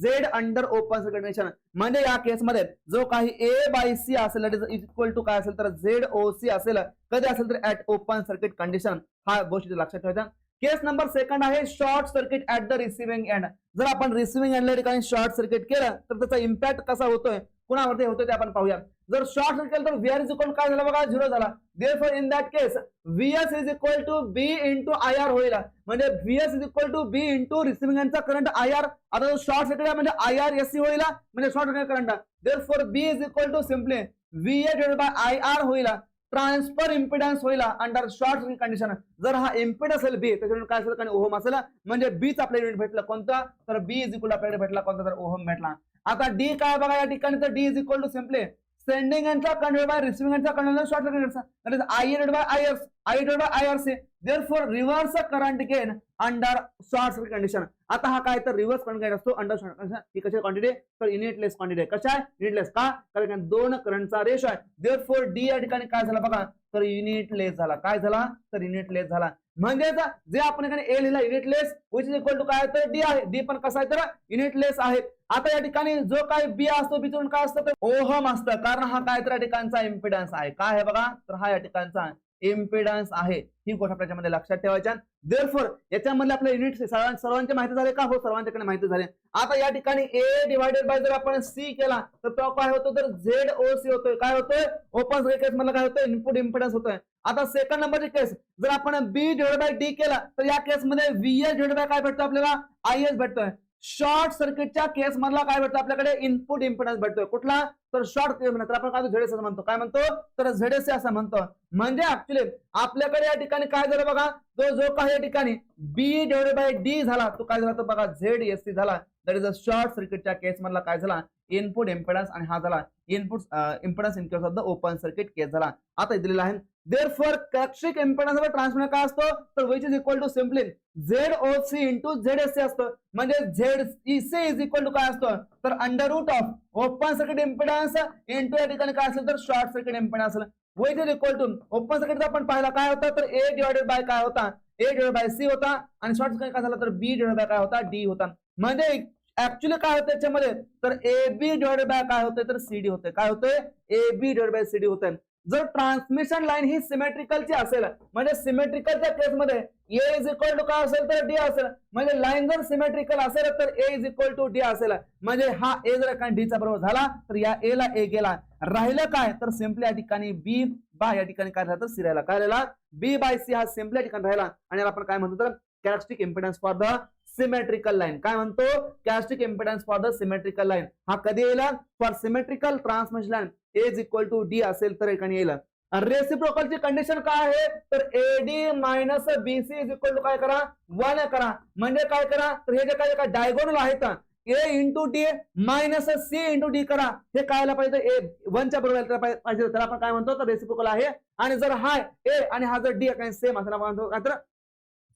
Z under open circuit condition. म्हणजे या केसमध्ये जो काही A बाय C असेल दॅट इज इक्वल टू काय असेल तर ZOC असेल. कधी असेल तर ऍट ओपन सर्किट कंडिशन. हा गोष्टी लक्षात ठेवायचा. केस नंबर सेकंड आहे short circuit at the receiving end. जर आपण रिसिव्हिंग एंडला ठिकाणी शॉर्ट सर्किट केलं तर त्याचा इम्पॅक्ट कसा होतोय, कुणावरती होतोय ते आपण पाहूया. जर शॉर्ट सर्किट केलं तर VR इज इक्वल काय झालं बघा 0 झाला. Therefore in that case VS is equal to B into IR होईल. म्हणजे VS is equal to B into receiving एंडचा करंट IR. आता जो शॉर्ट सर्किट आहे म्हणजे IR SC होईल म्हणजे short circuit current. Therefore B is equal to simply VS divided by IR होईल. ट्रान्सफर इम्पिडन्स होईल अंडर शॉर्ट सर्किट कंडिशन. जर हा इम्पिडन्स असेल B त्याच्यावर काय असेल कारण ओहम असेल. म्हणजे Bच आपल्याला युनिट भेटलं कोणतं तर B इज इक्वल आपल्याला भेटला कोणता तर ओहम भेटला. आता D काय बघा या ठिकाणी तर D is equal to simply sending एंडचा कंट्रोल बाय रिसिविंग एंडचा कंट्रोल शॉर्ट सर्किटचा, that is I divided by IR, I divided by IRC. Therefore reverse current gain under short circuit condition. आता हा काय तर रिव्हर्स करंट गेन असतो under short condition. ही कशी quantity तर युनिटलेस क्वांटिटी आहे. कशा आहे युनिटलेस का कारण दोन करंटचा रेशो आहे. देअरफॉर डी या ठिकाणी काय झाला बघा तर युनिटलेस झाला. काय झाला तर युनिटलेस झाला. म्हणजे जे आपण ए लिहिला युनिटलेस विच इज इक्वल टू काय तर डी आहे. डी पण कसा आहे तर युनिटलेस आहे. आता या ठिकाणी जो काय बी असतो बीतून काय असतं तर ओहम असतं कारण हा काय तर या ठिकाणचा इम्पिडन्स आहे. काय आहे बघा तर हा या ठिकाणचा इम्पिडन्स आहे. ही गोष्ट आपल्यामध्ये लक्षात ठेवायच्या. देअरफॉर याच्यामध्ये आपल्या युनिट सर्वांचे माहिती झाले का हो सर्वांच्याकडे माहिती झाले. आता या ठिकाणी ए डिवायडेड बाय जर आपण सी केला तर तो काय होतो तर ZOC होतोय. काय होतोय ओपन सर्किट केस मधला काय होतोय इनपुट इम्पिडन्स होतोय. आता सेकंड नंबरची केस जर आपण बी डिवाइडेड बाय डी केला तर या केस मध्ये VS डिवाइडेड बाय काय भेटतो आपल्याला IS भेटतोय. शॉर्ट सर्किटच्या केस मधला काय भेटतो आपल्याकडे इनपुट इम्पिडन्स भेटतोय. कुठला तर शॉर्ट केस तर आपण काय ZS असं म्हणतो. काय म्हणतो तर ZSC असं म्हणतो. म्हणजे ऍक्च्युली आपल्याकडे या ठिकाणी काय झालं बघा तो जो काही या ठिकाणी बी डिवाइडेड बाय डी झाला तो काय झाला तर बघा ZSC झाला. दॅट इज अ शॉर्ट सर्किटच्या केस मधला काय झाला इनपुट इम्पिडन्स आणि हा झाला input impedance in case of the open circuit case झाला. आता दिलेला आहे देअरफॉर कॅरेक्टरिस्टिक इम्पिडन्स वर ट्रान्समिटर काय असतो तर which is equal to simply ZOC into ZSC असतं. म्हणजे ZEC इज इक्वल टू काय असतं तर under root of open circuit impedance into या ठिकाणी काय असेल तर short circuit impedance which is equal to open सर्किटचा आपण पाहिला काय होता तर A डिवाइडेड बाय काय होता A डिवाइडेड बाय C होता आणि शॉर्ट सर्किट काय झाला तर B डिवाइडेड बाय काय होता D होता. म्हणजे ऍक्च्युअली काय होतं त्याच्यामध्ये तर AB डिवाइडेड बाय काय होतंय तर CD होतंय. काय होतंय AB डिवाइडेड बाय CD होतंय. जर ट्रान्समिशन लाईन ही सिमेट्रिकलची असेल म्हणजे सिमेट्रिकलच्या केसमध्ये A इज इक्वल टू काय असेल तर D असेल. म्हणजे लाईन जर सिमेट्रिकल असेल तर A is equal to D असेल. म्हणजे हा A जर काय D चा बरोबर झाला तर या A ला A गेला. राहिलं काय तर सिम्पली या ठिकाणी B बाय या ठिकाणी काय राहतं C राहिला. काय राहिला B बाय C हा सिम्पली या ठिकाणी राहिला. आणि आपण काय म्हणतो तर characteristic impedance for the symmetrical line. काय म्हणतो characteristic impedance for the symmetrical line. हा कधी येईल for symmetrical transmission line A is equal to D असेल तर एकाने येईल. रेसिप्रोकलची कंडिशन काय आहे तर AD minus BC is equal to काय करा 1 करा. म्हणजे काय करा तर हे जे काय डायगोनल आहेत A into D minus C into D करा. हे कळायला पाहिजे A 1 च्या बरोबर पाहिजे त्याला आपण काय म्हणतो तर रेसिप्रोकल आहे. आणि जर हा A आणि हा जर D काही सेम असेल म्हणतो काय तर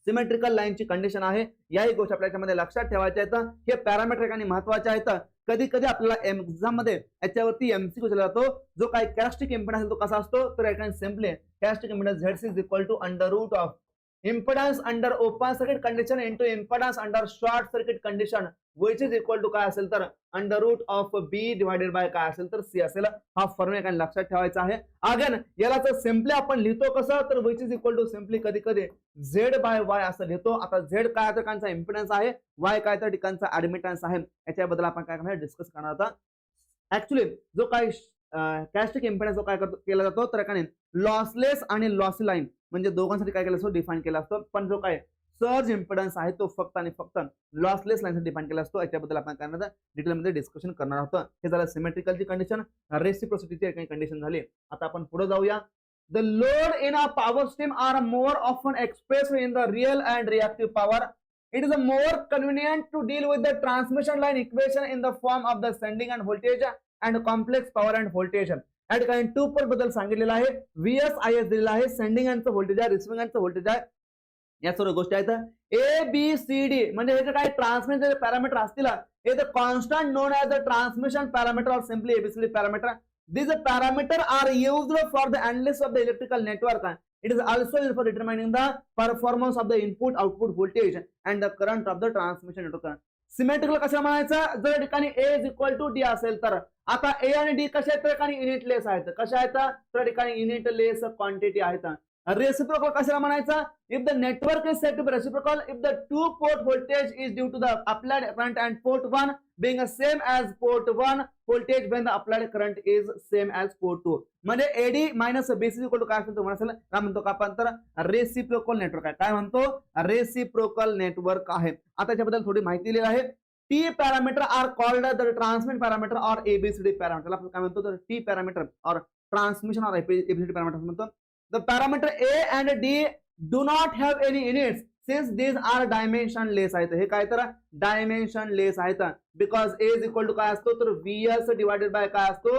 सिमेट्रिकल लाईनची कंडिशन आहे. याही गोष्टी आपल्यामध्ये लक्षात ठेवायच्या आहेत. हे पॅरामीटर काही महत्वाचे आहेत. कधी कधी आपल्याला एक्झाम मध्ये याच्यावरती MCQ दिला जातो. जो काही कॅरेक्टरिस्टिक इम्पिडन्स तो कसा असतो तर एकाने simply characteristic impedance ZC is equal to under root of impedance under open circuit condition into impedance under short circuit condition which is equal to काय असेल तर under root of B divided by काय असेल तर C असेल. हा formula काय लक्षात ठेवायचा आहे. अगेन याला तर सिम्पली आपण लिहितो कसं तर which is equal to simply कधी कधी Z बाय Y असं लिहितो. आता Z काय तर ठिकाणचा इम्पिडन्स आहे Y काय तर ठिकाणचा ऍडमिटन्स आहे. याच्याबद्दल आपण काय करणार डिस्कस करणार आता. ऍक्च्युली जो काही कॅरेक्टरिस्टिक इम्पिडन्स जो काय केला जातो तर एकाने लॉसलेस आणि लॉसी लाईन म्हणजे दोघांसाठी काय केलं असतो डिफाईन केला असतो. पण जो काय सर्ज इम्पिडन्स आहे तो फक्त आणि फक्त लॉसलेस लाईन साठी डिफाईन केला असतो. याच्याबद्दल आपण काय करणार डिटेलमध्ये डिस्कशन करणार आहोत. हे झालं सिमेट्रिकलची कंडिशन. रेसिप्रोसिटीची काही कंडिशन झाली. आता आपण पुढे जाऊया. The load in a power stream are more often expressed in the real and reactive power. It is a more convenient to deal with the transmission line equation in the form of the sending end voltage and complex power and voltage. या ठिकाणी 2 port बद्दल सांगितलेलं आहे. VS IS दिलेला आहे. Sending एंडचं voltage आहे receiving एंडचं voltage आहे. या सर्व गोष्टी आहेत. ABCD म्हणजे हे जे काही ट्रान्समिशन पॅरामीटर असतील हे the constant known as the transmission parameter और simply ABCD parameter. These parameters are used for the analysis of the electrical network. It is also used for determining the performance of the input output voltage and the current of the transmission network. Symmetrical कशा म्हणायचं जर ठिकाणी A is equal to D असेल तर आता A आणि D कशा आहेत ठिकाणी युनिटलेस आहेत. कशा आहेत तर ठिकाणी युनिटलेस क्वांटिटी आहेत. रेसिप्रोकल कशाला म्हणायचं if the network is set to be reciprocal if the 2 port voltage is due to the applied current and port 1 being same as port 1 voltage when the applied current is same as port 2. म्हणजे AD minus BC equal to काय असेल तुम्हाला असेल काय म्हणतो का आपण तर रेसिप्रोकल नेटवर्क आहे. काय म्हणतो रेसिप्रोकल नेटवर्क आहे. आता याच्याबद्दल थोडी माहिती दिलेली आहे. T parameter are called the transmission parameter or ABCD parameter. आपण काय म्हणतो तर T parameter or transmission or ABCD parameter म्हणतो. The parameter A and D do not have any units since these are dimensionless आहेत, हे काय तर dimensionless आहेत, because A is equal to काय असतो तर VS डिवायडेड बाय काय असतो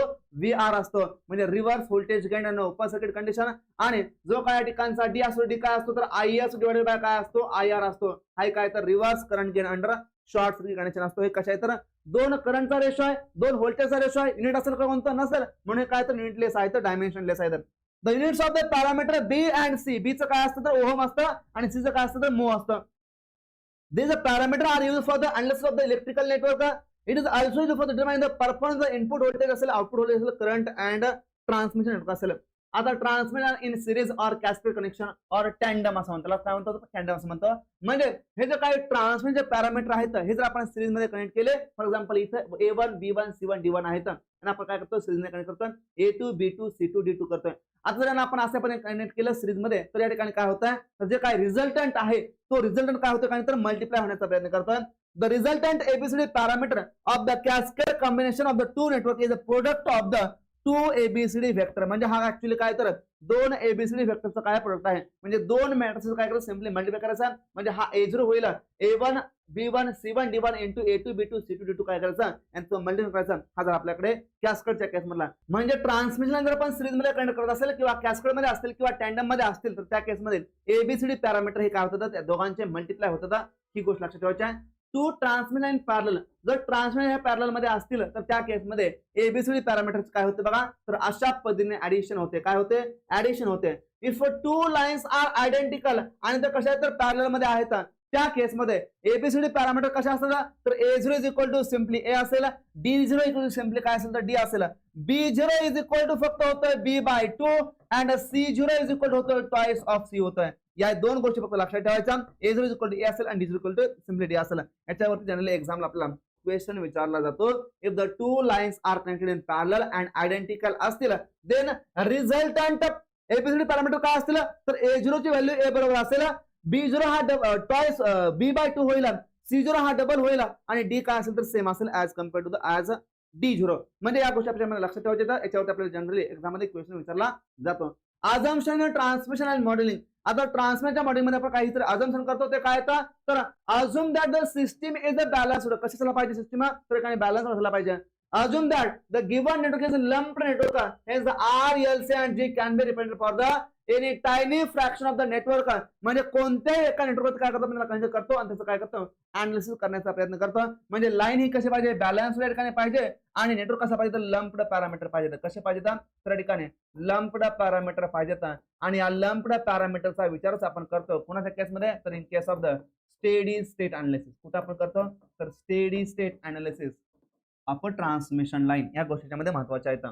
VR असतो, म्हणजे रिव्हर्स व्होल्टेज गेन आणि ओपन सर्किट कंडिशन. आणि जो काय ठिकाणचा डी असतो, डी काय असतो तर IS डिवायडेड बाय काय असतो IR असतो, हा काय तर reverse current gain under short circuit condition असतो. हे कशा आहे तर दोन करंटचा रेशो आहे, दोन व्होल्टेजचा रेशो आहे, युनिट असेल का कोणतं नसेल, म्हणून काय तर युनिट लेस आहे तर डायमेन्शन लेस आहे. तर the units of the parameter B and C, B चं काय असतं तर ओहम असतं आणि सी चं काय असतं तर मो असतं. These parameters are used for the analysis of the electrical network. It is also used for the determine the performance the input voltage असेल, आउटपुट व्होल्टेज असेल, करंट अँड ट्रान्समिशन नेटवर्क असेल. आता ट्रान्समिशन इन सिरीज और cascade connection और tandem असं म्हणतात, काय म्हणतो टँडम असं म्हणतो. म्हणजे हे जे काही ट्रान्समिशन जे पॅरामीटर आहेत हे जर आपण सिरीज मध्ये कनेक्ट केले, फॉर एक्झाम्पल इथं A1 B1 C1 D1 आहेत आणि आपण काय करतो सिरीज मध्ये कनेक्ट करतो A2 B2 C2 D2 करतोय. आता जर आपण अशापणे कनेक्ट केलं सिरीज मध्ये तर या ठिकाणी काय होतं तर जे काय रिझल्टंट आहे तो रिझल्टंट काय होतं काय तर मल्टिप्लाय होण्याचा प्रयत्न करतोय. The resultant ABCD parameter of the cascade combination of the two network is a product of the two ABCD vector. म्हणजे हा ऍक्च्युअली काय तर दोन ABCD व्हेक्टरचा काय प्रोडक्ट आहे, म्हणजे दोन मॅट्रिक्स काय करायचं सिम्पली मल्टिप्लाय करायचा, म्हणजे हा A0 होईल A1 B1 C1 D1 into A2 B2 C2 D2 काय करायचं यांचं मल्टिप्लाय करायचं. हा जर आपल्याकडे कॅस्केडच्या केस मधला, म्हणजे ट्रान्समिशन जर आपण सिरीज मध्ये कनेक्ट करत असेल किंवा कॅस्केड मध्ये असतील किंवा टँडम मध्ये असतील तर त्या केस मध्ये ABCD पॅरामीटर हे काय होतात त्या दोघांचे मल्टिप्लाय होतात. ही गोष्ट लक्षात ठेवायची आहे. टू ट्रान्समिशन इन पॅरलल, जर ट्रान्समिशन ह्या पॅरलल मध्ये असतील तर त्या केसमध्ये ABCD पॅरामीटर्स काय होते बघा तर अशा पद्धतीने ऍडिशन होते. काय होते ऍडिशन होते. If two lines are identical आणि तर कशा तर पॅरलल मध्ये आहेत त्या केसमध्ये ABCD पॅरामीटर कशा असतात तर A0 is equal to simply A असेल, D0 इक्वल टू सिम्पली काय असेल तर D असेल, B0 इज इक्वल टू फक्त होतोय B/2 and C0 is equal to होतोय ट्वाइस ऑफ C होतोय. या दोन गोष्टी फक्त लक्षात ठेवायच्या. A0 is equal to A असेल आणि D0 equal to simply D असेल. याच्यावरती जनरली एक्झामला आपल्याला क्वेश्चन विचारला जातो, if the two lines are connected in parallel and identical असतील देन रिझल्टंट ABCD पॅरामीटर काय असतील तर A0 ची व्हॅल्यू A बरोबर असेल, B0 हा ट्वाइस B/2 होईल, C0 हा डबल होईल आणि D काय असेल तर सेम असेल as compared to the as D0. म्हणजे या गोष्टी आपल्याला लक्षात ठेवायच्या. याच्यावरती आपल्याला जनरली एक्झाम मध्ये क्वेश्चन विचारला जातो. Assumption transmission and modelling. आता ट्रान्समिशनच्या मॉडेलिंग मध्ये आपण काहीतरी अझम्पशन करतो ते काय तर assume that the system is a balanced. कशी असला पाहिजे सिस्टीम तर काही बॅलन्स असला पाहिजे. Assume that the given network is a lumped network, hence the R, L, C and G can be represented for the any tiny fraction of the network. म्हणजे कोणत्याही एका नेटवर्क काय करतो आपण कन्सिडर करतो आणि त्याचं काय करतो अनालिसिस करण्याचा प्रयत्न करतो. म्हणजे लाईन ही कशी पाहिजे बॅलन्स्ड ठिकाणी पाहिजे आणि नेटवर्क कसा पाहिजे तर लंप्ड पॅरामीटर पाहिजे. कसे पाहिजे तर ठिकाणी लंप्ड पॅरामीटर पाहिजेत आणि या लंप्ड पॅरामीटरचा विचारच आपण करतो कोणाच्या केसमध्ये तर in case of the steady state analysis. कुठं आपण करतो तर steady state analysis of transmission line. या गोष्टीच्या मध्ये महत्वाच्या आहेत.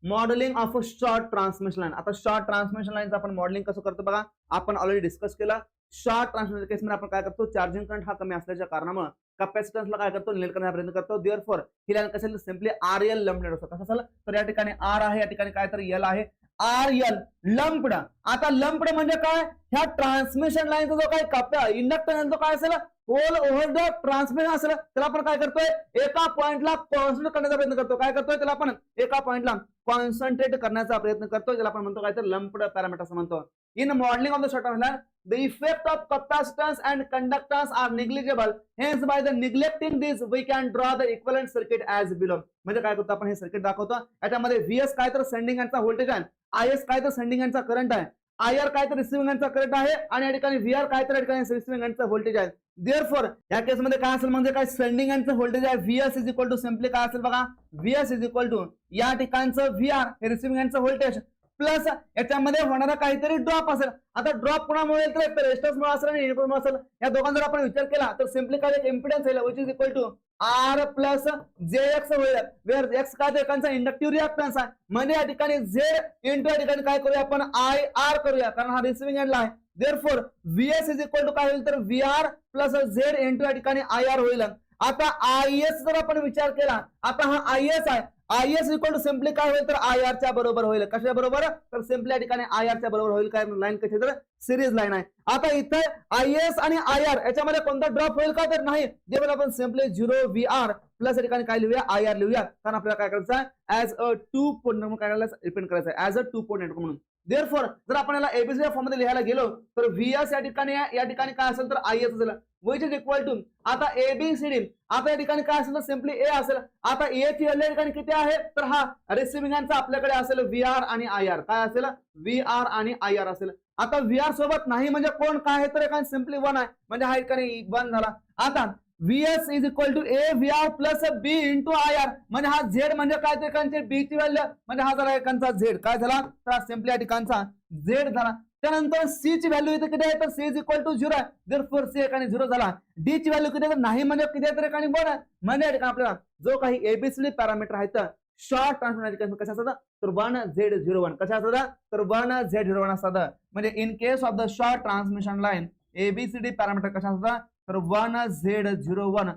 Modelling of short transmission line. आता शॉर्ट ट्रान्समिशन लाईनचं आपण मॉडेलिंग कसं करतो बघा आपण ऑलरेडी डिस्कस केलं. शॉर्ट ट्रान्समिशन केस मध्ये आपण काय करतो चार्जिंग करंट हा कमी असल्याच्या कारणामुळे कॅपॅसिटन्सला काय करतो निल करण्याचा प्रयत्न करतो. देअरफॉर ही लाईन कसं असेल सिम्पली RL लंप्ड असतो. कसं असेल तर या ठिकाणी R आहे या ठिकाणी काय तर L आहे RL लंप्ड. आता लंप्ड म्हणजे काय ह्या ट्रान्समिशन लाईनचा जो काय कप्पा इंडक्टन्स जो काय असेल होल ओव्हर द ट्रान्समिशन असेल त्याला आपण काय करतोय एका पॉइंटला कॉन्सन्ट्रेट करण्याचा प्रयत्न करतो. काय करतोय त्याला आपण एका पॉइंटला कॉन्सन्ट्रेट करण्याचा प्रयत्न करतो ज्याला आपण म्हणतो काय तर लंप्ड पॅरामीटर असं म्हणतो. In modelling of the short transmission the effect of capacitance and conductance are negligible, hence by the neglecting this we can draw the equivalent circuit as below. म्हणजे काय करतो आपण हे सर्किट दाखवतो. याच्यामध्ये VS काय तर सेंडिंग एंडचा व्होल्टेज आहे, IS काय तर सेंडिंग एंडचा करंट आहे, IR काय तर रिसिव्हिंग एंडचा करंट आहे आणि या ठिकाणी VR काय तर या ठिकाणी रिसिव्हिंग एंडचा व्होल्टेज आहे. देअरफॉर या केस मध्ये काय असेल म्हणजे काय सेंडिंग एंडचं व्होल्टेज आहे VS is equal to simply काय असेल बघा VS इज इक्वल टू या ठिकाणचं VR हे रिसिव्हिंग एंडचं व्होल्टेज प्लस याच्यामध्ये होणारा काहीतरी ड्रॉप असेल. आता ड्रॉप कोणामुळे तर रेजिस्टन्समुळे असेल आणि इनपुटमुळे असेल. या दोघांचा जर आपण विचार केला तर सिम्पली काय एक इम्पिडन्स होईल which is equal to R plus JX होईल वेअर X काय एकांचा इंडक्टिव्ह रिॲक्टन्स आहे. म्हणजे या ठिकाणी Z इंटू या ठिकाणी काय करूया आपण IR करूया कारण हा रिसिव्हिंग एंडला आहे. Therefore VS is equal to काय होईल तर VR प्लस Z इंटू या ठिकाणी IR होईल. आता IS जर आपण विचार केला आता हा IS आहे IS इक्वल टू सिम्पली काय होईल तर IR च्या बरोबर होईल. कशा बरोबर तर सिम्पली या ठिकाणी IR च्या बरोबर होईल. काय लाईन कशी तर सिरीज लाईन आहे. आता इथे IS आणि IR याच्यामध्ये कोणता ड्रॉप होईल का तर नाही. जे आपण सिम्पली 0 VR प्लस या ठिकाणी काय लिहूया IR लिहूया कारण आपल्याला काय करायचं ऍज अ टू पोर्ट म्हणून काय करायला रिप्रेझेंट करायचं as a two port network म्हणून. देअरफॉर जर आपण याला एबीसीडी फॉर्म मध्ये लिहायला गेलो तर व्हीएस या ठिकाणी काय असेल तर आय एस असेल, विच इज इक्वल टू आता एबीसीडी, आता या ठिकाणी काय असेल तर सिम्पली ए असेल. आता ए ची व्हॅल्यू या ठिकाणी किती आहे तर हा रिसिव्हिंगचा आपल्याकडे असेल व्हीआर आणि आय आर, काय असेल व्हीआर आणि आय आर असेल. आता व्हीआर सोबत नाही म्हणजे कोण काय आहे तर एखादी सिम्पली 1 आहे म्हणजे हा ठिकाणी 1 झाला. आता VS is equal to A VR plus B into I R म्हणजे हा झेड म्हणजे काय ते एकांचे बी ची व्हॅल्यू म्हणजे हा झाला एकांचा झेड, काय झाला तर सिम्पली या ठिकाणचा झेड झाला. त्यानंतर सी ची व्हॅल्यू इथे किती आहे तर सी इज इक्वल टू 0 आहे, देअरफॉर सी एकाने 0 झाला. डी ची व्हॅल्यू किती आहे नाही म्हणजे किती आहे तर एकाने 1 आहे म्हणजे आपल्याला जो काही एबीसीडी पॅरामीटर आहे तर शॉर्ट ट्रान्समिशन कशा असतात तर 1Z01 कशा असतात तर 1Z01 असतात. म्हणजे in case of the short transmission line ABCD parameter कशा असतात तर 1Z01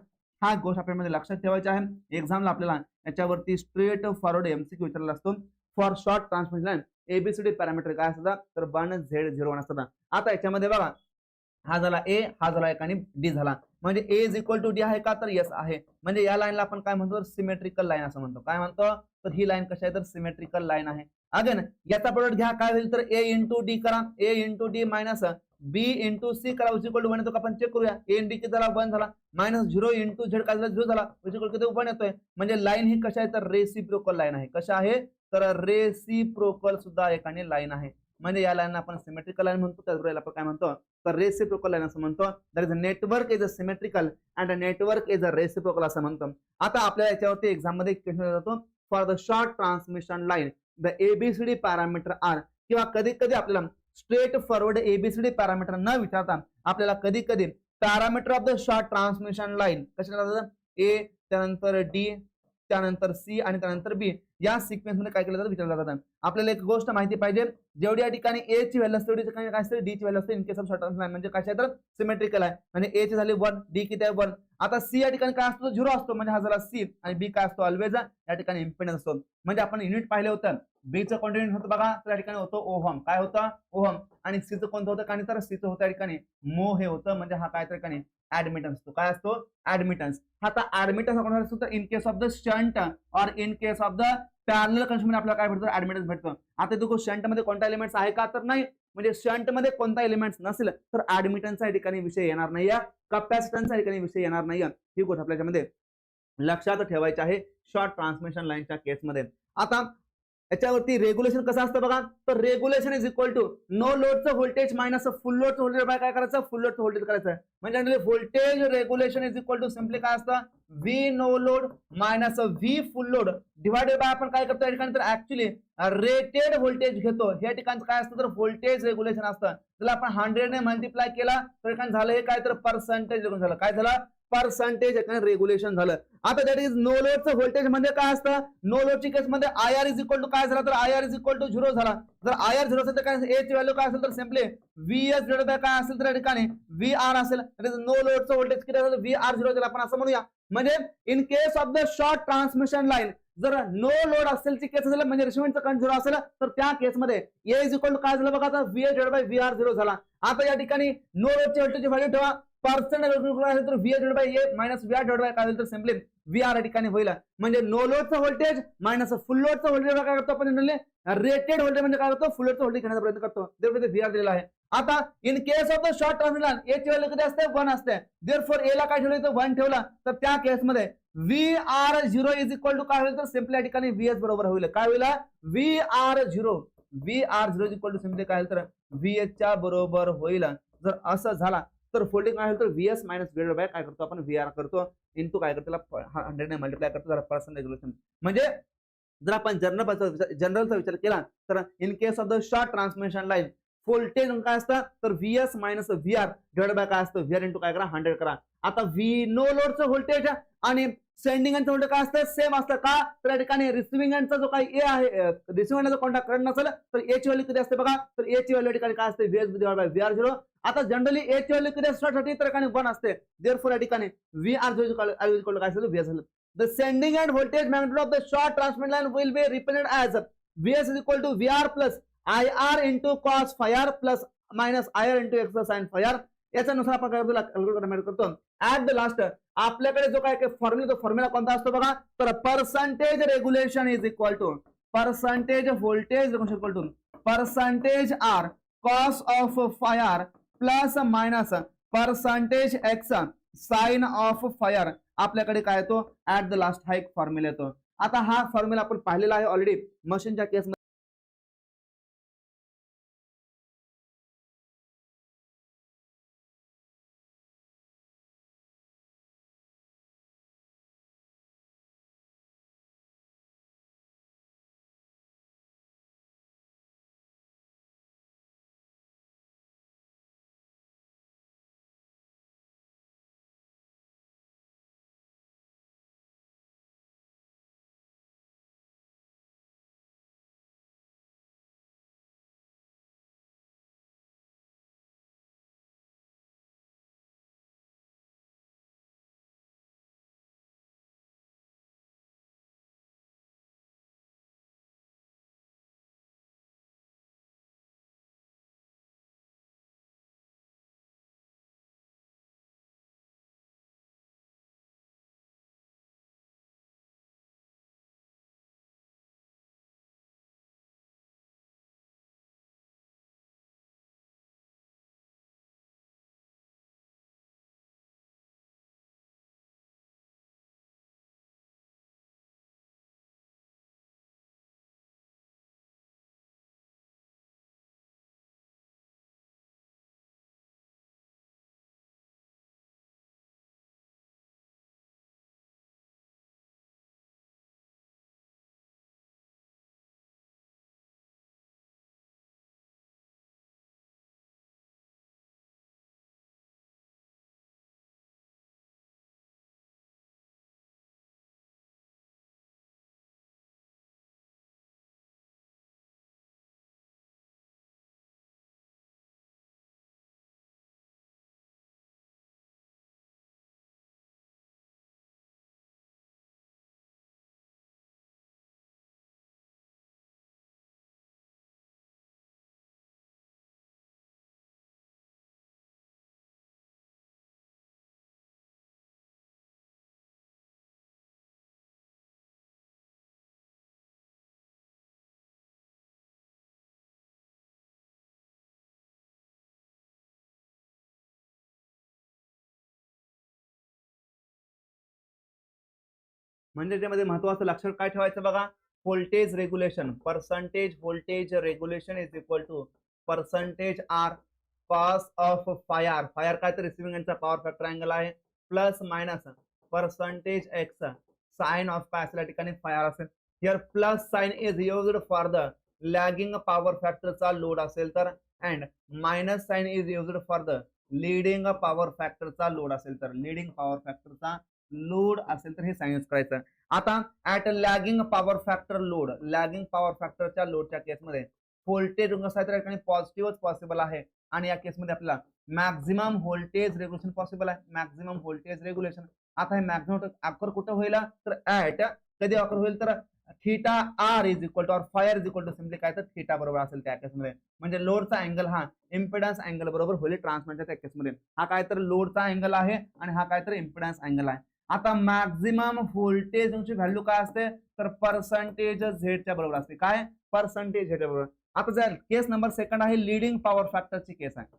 हा गोष्ट आपल्यामध्ये लक्षात ठेवायचा आहे. एक्झामला आपल्याला याच्यावरती स्ट्रेट फॉरवर्ड एमसीक्यू विचारलेला असतो. For short transmission line ABCD parameter काय असतात तर 1Z01 असतात. आता याच्यामध्ये बघा हा झाला ए, हा झाला एक आणि डी झाला म्हणजे ए इज इक्वल टू डी आहे का तर यस आहे. म्हणजे या लाईनला आपण काय म्हणतो सिमेट्रिकल लाईन असं म्हणतो. काय म्हणतो तर ही लाईन कशी आहे तर सिमेट्रिकल लाईन आहे. अगेन याचा प्रोडक्ट घ्या काय होईल तर ए इंटू डी करा, ए इंटू डी मायनस बी इंटू सी करा इज इक्वल टू 1 येतो का आपण चेक करूया. ए इन डी किती झाला 1 झाला मायनस 0 इंटू झेड काय झाला 0 झाला इज इक्वल किती 1 येतोय. म्हणजे लाईन ही कशा आहे तर रेसिप्रोकल लाईन आहे. कशा आहे तर रेसिप्रोकल सुद्धा एकाने लाईन आहे. म्हणजे या लाईन आपण सिमेट्रिकल लाईन म्हणतो, त्याचबरोबर आपण काय म्हणतो तर रेसिप्रोकल लाईन असं म्हणतो. That is a network is a symmetrical and a network is a reciprocal असं म्हणतो. आता आपल्या याच्यावरती एक्झाम मध्ये क्वेश्चन जातो for the short transmission line the ABCD parameter are, किंवा कधी कधी आपल्याला स्ट्रेट फॉरवर्ड एबीसीडी पॅरामीटर न विचारता आपल्याला कधी कधी parameter of the short transmission line कशा ए त्यानंतर डी त्यानंतर सी आणि त्यानंतर बी या सिक्वेन्स मध्ये काय केलं जातं विचारलं जातं. आपल्याला एक गोष्ट माहिती पाहिजे जेवढी या ठिकाणी ए ची व्हॅल्यू असते तेवढी काय असते डी ची व्हॅल्यू असते in case of short transmission म्हणजे काय तर सिमेट्रिकल आहे. म्हणजे ए ची झाली 1, डी किती आहे 1. आता सी या ठिकाणी काय असतो 0 असतो म्हणजे हा झाला सी आणि बी काय असतो ऑलवेज या ठिकाणी इम्पिडन्स असतो. म्हणजे आपण युनिट पाहिले होतं बी चं कोणतं युनिट होतं बघा तर या ठिकाणी होतं ओहम, काय होतं ओहम. आणि सी चं कोणतं होतं काय तर सी चं होतं या ठिकाणी मो हे होतं म्हणजे हा काय तर ठिकाणी ऍडमिटन्स तो काय असतो ऍडमिटन्स. आता ऍडमिटन्स कोणाला असतो तर in case of the shunt और in case of the parallel connection मध्ये आपल्याला काय भेटतो ऍडमिटन्स भेटतो. आता तो शंट मध्ये कोणता एलिमेंट्स आहे का तर नाही, म्हणजे शंट मध्ये कोणता एलिमेंट्स नसेल तर ऍडमिटन्सचा या ठिकाणी विषय येणार नाही, कपॅसिटन्सचा या ठिकाणी विषय येणार नाही. ही गोष्ट आपल्यामध्ये लक्षात ठेवायची आहे शॉर्ट ट्रान्समिशन लाईनच्या केसमध्ये. आता याच्यावरती रेग्युलेशन कसं असतं बघा तर regulation is equal to no लोडचं व्होल्टेज मायनस फुल लोडचं व्होल्टेज बाय काय करायचं फुल लोडचं व्होल्टेज करायचं. म्हणजे voltage regulation is equal to simply काय असतं V no load minus V full load divided by आपण काय करतो या ठिकाणी तर ऍक्च्युली रेटेड व्होल्टेज घेतो. या ठिकाणी काय असतं तर व्होल्टेज रेग्युलेशन असतं. त्याला आपण 100 ने मल्टिप्लाय केला तर ठिकाणी झालं हे काय तर पर्सेंटेज झालं, काय झालं पर्सेंटेज रेग्युलेशन झालं. आता दॅट इज नो लोडचं व्होल्टेज म्हणजे काय असतं नो लोडची केस मध्ये I R is equal to काय झाला तर I R is equal to 0 झाला. जर आय आर 0 असेल तर काय ए ची व्हॅल्यू काय असेल तर सिम्पली व्हीएस डिवाइडेड बाय काय असेल तर या ठिकाणी व्ही आर असेल. नो लोडचं व्होल्टेज किती असेल व्ही आर 0 आपण असं म्हणूया. म्हणजे in case of the short transmission line जर नो लोड असेलची केस असेल म्हणजे रिसिव्हिंगचं करंट 0 असेल तर त्या केसमध्ये ए इज इक्वल टू काय झालं बघा आता VS divided by V R 0 झाला. आता या ठिकाणी नो लोडची व्होल्टेजची व्हॅल्यू ठेवा पर्सेंटेज असेल तर V divided by A minus V R divided by काय होईल तर सिम्पली व्ही आर या ठिकाणी होईल. म्हणजे नो लोडचं व्होल्टेज मायनस फुल लोडचं व्होल्टेज काय करतो आपण रेटेड व्होल्टेज म्हणजे काय करतो फुल लोडचं व्होल्टेज घेण्याचा प्रयत्न करतो. व्ही आर दिलेला आहे. आता in case of the short transmission A ची व्हॅल्यू किती असते 1 असते. देअरफॉर ए ला काय ठेवलं तर 1 ठेवला तर त्या केसमध्ये V R 0 is equal to काय होईल तर सिम्पली या ठिकाणी व्हीएस बरोबर होईल. काय होईल V R 0 is equal to simply काय होईल तर व्हीएस च्या बरोबर होईल. जर असं झाला तर फोल्डिंग काय होईल तर व्हीएस मायनस व्ही बाय काय करतो आपण व्ही आर करतो इंटू काय करतो त्याला 100 ने मल्टिप्लाय करतो जरा पर्सेंटेज रेग्युलेशन. म्हणजे जर आपण जनरलचा विचार केला तर in case of the short transmission line voltage काय असतं तर VS minus V R divide by काय असतं व्ही आर इंटू काय करा 100 करा. आता व्ही नो लोडचं व्होल्टेज आणि सेंडिंग एंडचं व्होल्टेज काय असतं सेम असतं का तर या ठिकाणी रिसिव्हिंग एंडचा जो काही ए आहे रिसिव्हिंग एंडचा कोणता करंट नसेल तर ए ची व्हॅल्यू किती असते बघा तर ए ची व्हॅल्यू ठिकाणी काय असते VS divide by V R 0. आता जनरली ए ची व्हॅल्यू किती असण्यासाठी तर ठिकाणी 1 असते. देअरफॉर या ठिकाणी व्ही आर 0 काय असेल व्हीएस झालं. The sending end voltage magnitude of the short transmission line will be represented as VS is equal to V R plus I R into cos phi R plus minus I R into X sine phi R. याच्यानुसार आपण काय करतो at the last आपल्याकडे जो काय formula तो formula कोणता असतो बघा तर percentage regulation is equal to percentage voltage equal to percentage R cos of phi R plus minus percentage X sine of phi R आपल्याकडे काय येतो ऍट द लास्ट हा एक फॉर्म्युला येतो. आता हा फॉर्म्युला आपण पाहिलेला आहे ऑलरेडी मशीनच्या केस म्हणजे त्यामध्ये महत्वाचं लक्षात काय ठेवायचं बघा voltage regulation percentage voltage regulation is equal to percentage R cos of phi phi काय तर रिसिव्हिंग एंडचा पॉवर फॅक्टर अँगल आहे plus minus percentage X sine of काय असेल या ठिकाणी फायर असेल here plus sign is used for the lagging power फॅक्टरचा लोड असेल तर and minus sign is used for the leading power फॅक्टरचा लोड असेल तर लीडिंग पॉवर फॅक्टरचा लोड असेल तर हे साइन यूज करायचं. आता at lagging power factor load lagging power फॅक्टरच्या लोडच्या केसमध्ये व्होल्टेज कसं आहे तर पॉझिटिव्हच पॉसिबल आहे आणि या केसमध्ये आपल्याला मॅक्झिमम व्होल्टेज रेग्युलेशन पॉसिबल आहे मॅक्झिमम व्होल्टेज रेग्युलेशन. आता हे मॅक्झिमम अकर कुठं होईल तर ऍट कधी अकर होईल तर theta R is equal to और phi is equal to simply काय तर थीटा बरोबर असेल त्या केसमध्ये म्हणजे लोडचा अँगल हा इम्पिडन्स अँगल बरोबर होईल ट्रान्समिटरच्या त्या केसमध्ये हा काय तर लोडचा अँगल आहे आणि हा काय तर इम्पिडन्स अँगल आहे. आता मॅक्झिमम व्होल्टेज व्हॅल्यू काय असते तर पर्सेंटेज झेडच्या बरोबर असते काय पर्सेंटेज झेडच्या बरोबर. आता जर केस नंबर सेकंड आहे लीडिंग पॉवर फॅक्टरची केस आहे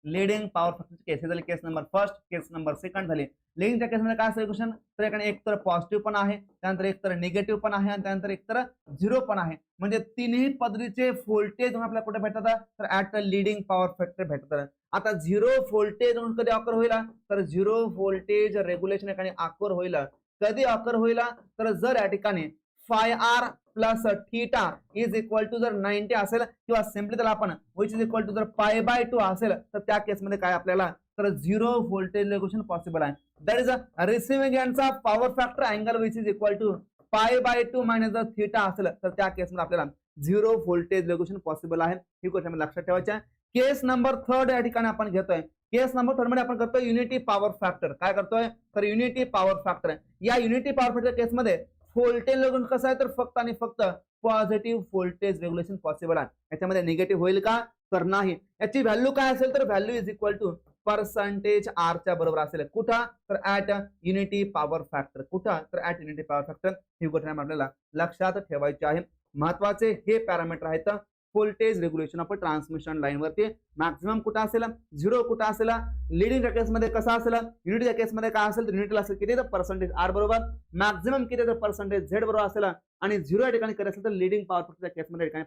लीडिंग पॉवर फॅक्टरची केस झाली केस नंबर फर्स्ट केस नंबर सेकंड झाली. लिडिंगच्या केसमध्ये काय असेल क्वेश्चन तर एकाने एक तर पॉझिटिव्ह पण आहे त्यानंतर एक तर निगेटिव्ह पण आहे आणि त्यानंतर एक तर झिरो पण आहे म्हणजे तिन्ही पद्धतीचे व्होल्टेज आपल्याला कुठे भेटतात तर ऍट लीडिंग पॉवर फॅक्टर भेटतात. आता झिरो व्होल्टेज कधी ऑकर होईल तर झिरो व्होल्टेज रेग्युलेशन या ठिकाणी ऑकर होईल कधी ऑकर होईल तर जर या ठिकाणी phi R plus theta is equal to जर 90 असेल किंवा सिम्पली त्याला आपण विच इज इक्वल टू जर पाय बाय 2 असेल तर त्या केसमध्ये काय आपल्याला तर झिरो व्होल्टेज रेग्युलेशन पॉसिबल आहे. दॅट इज रिसिव्हिंग एंडचा power factor angle which is equal to pi by 2 minus जर थीटा असेल तर त्या केसमध्ये आपल्याला झिरो व्होल्टेज रेग्युलेशन पॉसिबल आहे. ही गोष्ट लक्षात ठेवायची आहे. केस नंबर थर्ड या ठिकाणी आपण घेतोय केस नंबर थर्ड मध्ये आपण करतोय युनिटी पॉवर फॅक्टर काय करतोय तर युनिटी पॉवर फॅक्टर या युनिटी पॉवर फॅक्टर केसमध्ये व्होल्टेज रेग्युलेशन कसं आहे तर फक्त आणि फक्त पॉझिटिव्ह व्होल्टेज रेग्युलेशन पॉसिबल आहे. याच्यामध्ये निगेटिव्ह होईल का तर नाही. याची व्हॅल्यू काय असेल तर value is equal to percentage R च्या बरोबर असेल कुठं तर ऍट युनिटी पॉवर फॅक्टर कुठं तर ऍट युनिटी पॉवर फॅक्टर ही गोष्ट आपल्याला लक्षात ठेवायची आहे. महत्वाचे हे पॅरामीटर आहेत voltage regulation of transmission line वरती मॅक्झिमम कुठं असेल, झिरो कुठं असेल, लिडिंगच्या केसमध्ये कसा असेल, युनिटच्या केसमध्ये काय असेल तर युनिटला असेल किती तर पर्सेंटेज आर बरोबर मॅक्झिमम किती तर पर्सेंटेज झेड बरोबर असेल आणि झिरो या ठिकाणी करायचं तर लिडिंग पॉवर फॅक्टरच्या केसमध्ये ठिकाणी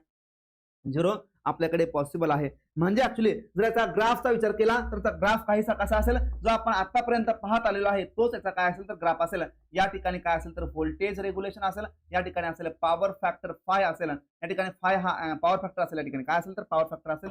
झिरो आपल्याकडे पॉसिबल आहे. म्हणजे ऍक्च्युली जर याचा ग्राफचा विचार केला तर त्याचा ग्राफ काहीसा कसा असेल, जो आपण आतापर्यंत पाहत आलेलो आहे तोच याचा काय असेल तर ग्राफ असेल. या ठिकाणी काय असेल तर व्होल्टेज रेग्युलेशन असेल, या ठिकाणी असेल पॉवर फॅक्टर फाय असेल, या ठिकाणी फाय हा पॉवर फॅक्टर असेल, या ठिकाणी काय असेल तर पॉवर फॅक्टर असेल,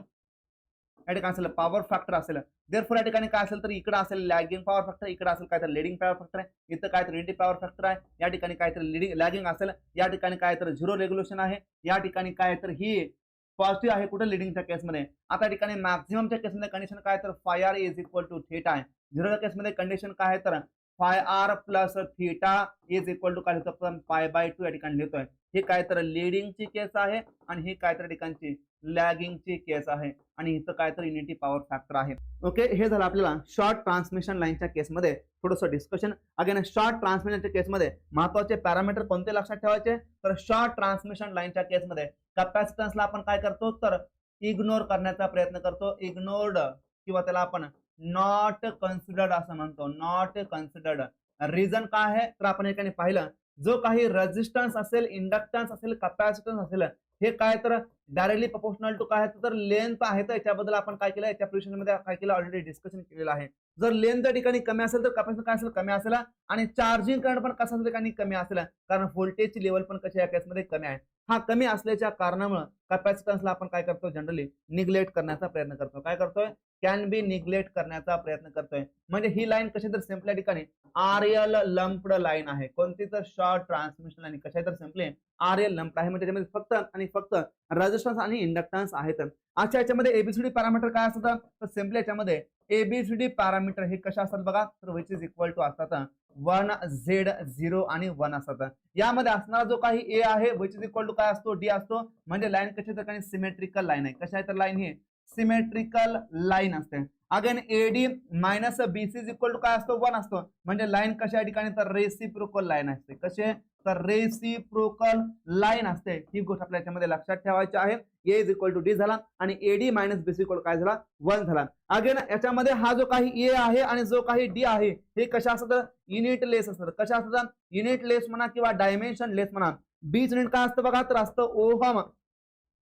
या ठिकाणी असेल पॉवर फॅक्टर असेल. देअरफॉर या ठिकाणी काय असेल तर इकडे असेल लॅगिंग पॉवर फॅक्टर, इकडे असेल काय तर लीडिंग पॉवर फॅक्टर आहे, इथं काय तर युनिटी पॉवर फॅक्टर आहे, या ठिकाणी काय तर लीडिंग लॅगिंग असेल, या ठिकाणी काय तर झिरो रेग्युलेशन आहे, या ठिकाणी काय तर ही पॉझिटिव्ह आहे कुठे लिडिंगच्या केसमध्ये. आता ठिकाणी मॅक्झिममच्या केसमध्ये कंडिशन काय तर phi R is equal to theta आहे. झिरोच्या केसमध्ये कंडिशन काय आहे तर phi R plus theta is equal to काय लिहितो आपण पाय बाय 2 या ठिकाणी लिहितोय. हे काय तर लिडिंगची केस आहे आणि ही काय तर ठिकाणची लॅगिंगची केस आहे आणि इथं काय तर युनिटी पॉवर फॅक्टर आहे. ओके, हे झालं आपल्याला शॉर्ट ट्रान्समिशन लाईनच्या केसमध्ये थोडंसं डिस्कशन. अगेन शॉर्ट ट्रान्समिशनच्या केसमध्ये महत्वाचे पॅरामीटर कोणते लक्षात ठेवायचे तर शॉर्ट ट्रान्समिशन लाईनच्या केसमध्ये कॅपॅसिटन्सला आपण काय करतो तर इग्नोर करण्याचा प्रयत्न करतो, इग्नोर्ड किंवा त्याला आपण नॉट कन्सिडर्ड असं म्हणतो, नॉट कन्सिडर्ड. रिझन काय आहे तर आपण एकाने पाहिलं जो काही रेजिस्टन्स असेल, इंडक्टन्स असेल, कॅपॅसिटन्स असेल हे काय तर डायरेक्टली प्रोपोर्शनल टू काय तर लेंथ आहे. तर याच्याबद्दल आपण काय केलं याच्या प्रिपरेशन मध्ये काय केलं ऑलरेडी डिस्कशन केलेलं आहे. जर लेंथ त्या ठिकाणी कमी असेल तर कॅपॅसिटन्स काय असेल कमी असेल आणि चार्जिंग करंट पण कसं असेल कमी असेल कारण व्होल्टेजची लेवल पण कशी या केसमध्ये कमी आहे. हा कमी असल्याच्या कारणामुळे कॅपॅसिटन्सला आपण काय करतो जनरली निग्लेक्ट करण्याचा प्रयत्न करतो. काय करतोय कॅन बी निग्लेक्ट करण्याचा प्रयत्न करतोय. म्हणजे ही लाईन कशी तर सिम्पली ठिकाणी आरएल लंप्ड लाईन आहे. कोणती तर शॉर्ट ट्रान्समिशन लाईन कशा तर सिम्पली आरएल लंप्ड आहे. म्हणजे त्याच्यामध्ये फक्त आणि फक्त रेजिस्टन्स आणि इंडक्टन्स आहेत. अच्छा, याच्यामध्ये एबीसीडी पॅरामीटर काय असतात तर सिम्पली याच्यामध्ये एबीसीडी पॅरामीटर हे कशा असतात बघा तर विच इज इक्वल टू असतात 1Z0 आणि 1 असतात. यामध्ये असणारा जो काही ए आहे विच इज इक्वल टू काय असतो डी असतो. म्हणजे लाईन कशा तर काही सिमेट्रिकल लाईन आहे. कशा आहे तर लाईन ही सिमेट्रिकल लाईन असते. Again AD minus BC is equal to काय असतो 1 असतो. म्हणजे लाईन कशा या ठिकाणी तर रेसिप्रोकल लाईन असते. कसे तर रेसिप्रोकल लाईन असते. ही गोष्ट आपल्या याच्यामध्ये लक्षात ठेवायची आहे. ए इज इक्वल टू डी झाला आणि एडी मायनस बीसी इक्वल काय झाला 1 झाला. अगेन याच्यामध्ये हा जो काही ए आहे आणि जो काही डी आहे हे कशा असतात युनिट लेस असतात. कशा असतात युनिट लेस म्हणा किंवा डायमेन्शन लेस म्हणा. बीच युनिट काय असतं बघा तर असतं ओहम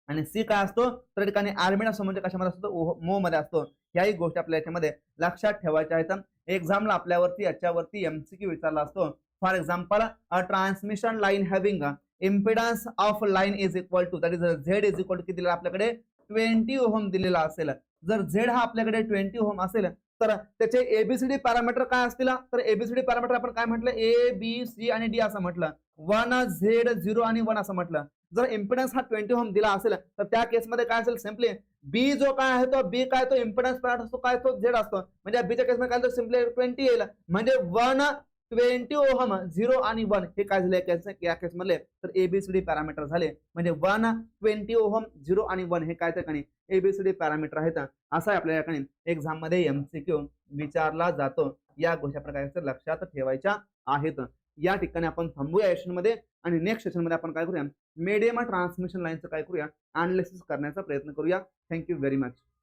आणि सी काय असतो तर ठिकाणी आर्मेन असतो. म्हणजे कशामध्ये असतो मो मध्ये असतो. याही गोष्टी आपल्या याच्यामध्ये लक्षात ठेवायच्या आहेत. एक्झामला आपल्यावरती याच्यावरती एमसीक्यू विचारला असतो. For example a transmission line having impedance of line is equal to that is Z is equal to किती दिलेला आपल्याकडे 20 ओहम दिलेला असेल. जर झेड हा आपल्याकडे 20 ओहम असेल तर त्याचे एबीसीडी पॅरामीटर काय असतील तर एबीसीडी पॅरामीटर आपण काय म्हटलं ए बी सी आणि डी असं म्हटलं. 1Z0 आणि 1 असं म्हटलं. जर इम्पिडन्स हा 20 ओहम दिला असेल तर त्या केसमध्ये काय असेल सिम्पली बी जो काय आहे तो बी काय तो इम्पिडन्स पॅरामीटर असतो काय तो झेड असतो. म्हणजे बीच्या केसमध्ये काय तो सिम्पली 20 येईल. म्हणजे 120 ओहम 0 आणि 1 हे काय झाले या केसमधले तर एबीसीडी पॅरामीटर झाले. म्हणजे 120 ओहम 0 आणि 1 हे काय ठिकाणी एबीसीडी पॅरामीटर आहेत. असं आपल्या या ठिकाणी एक्झाम मध्ये एमसीक्यू विचारला जातो. या गोष्टी प्रकारे लक्षात ठेवायच्या आहेत. या ठिकाणी आपण थांबूया सेशन मध्ये आणि नेक्स्ट सेशन मध्ये आपण काय करूया मीडियम ट्रान्समिशन लाईनचं काय करूया अनालिसिस करण्याचा प्रयत्न करूया. Thank you very much.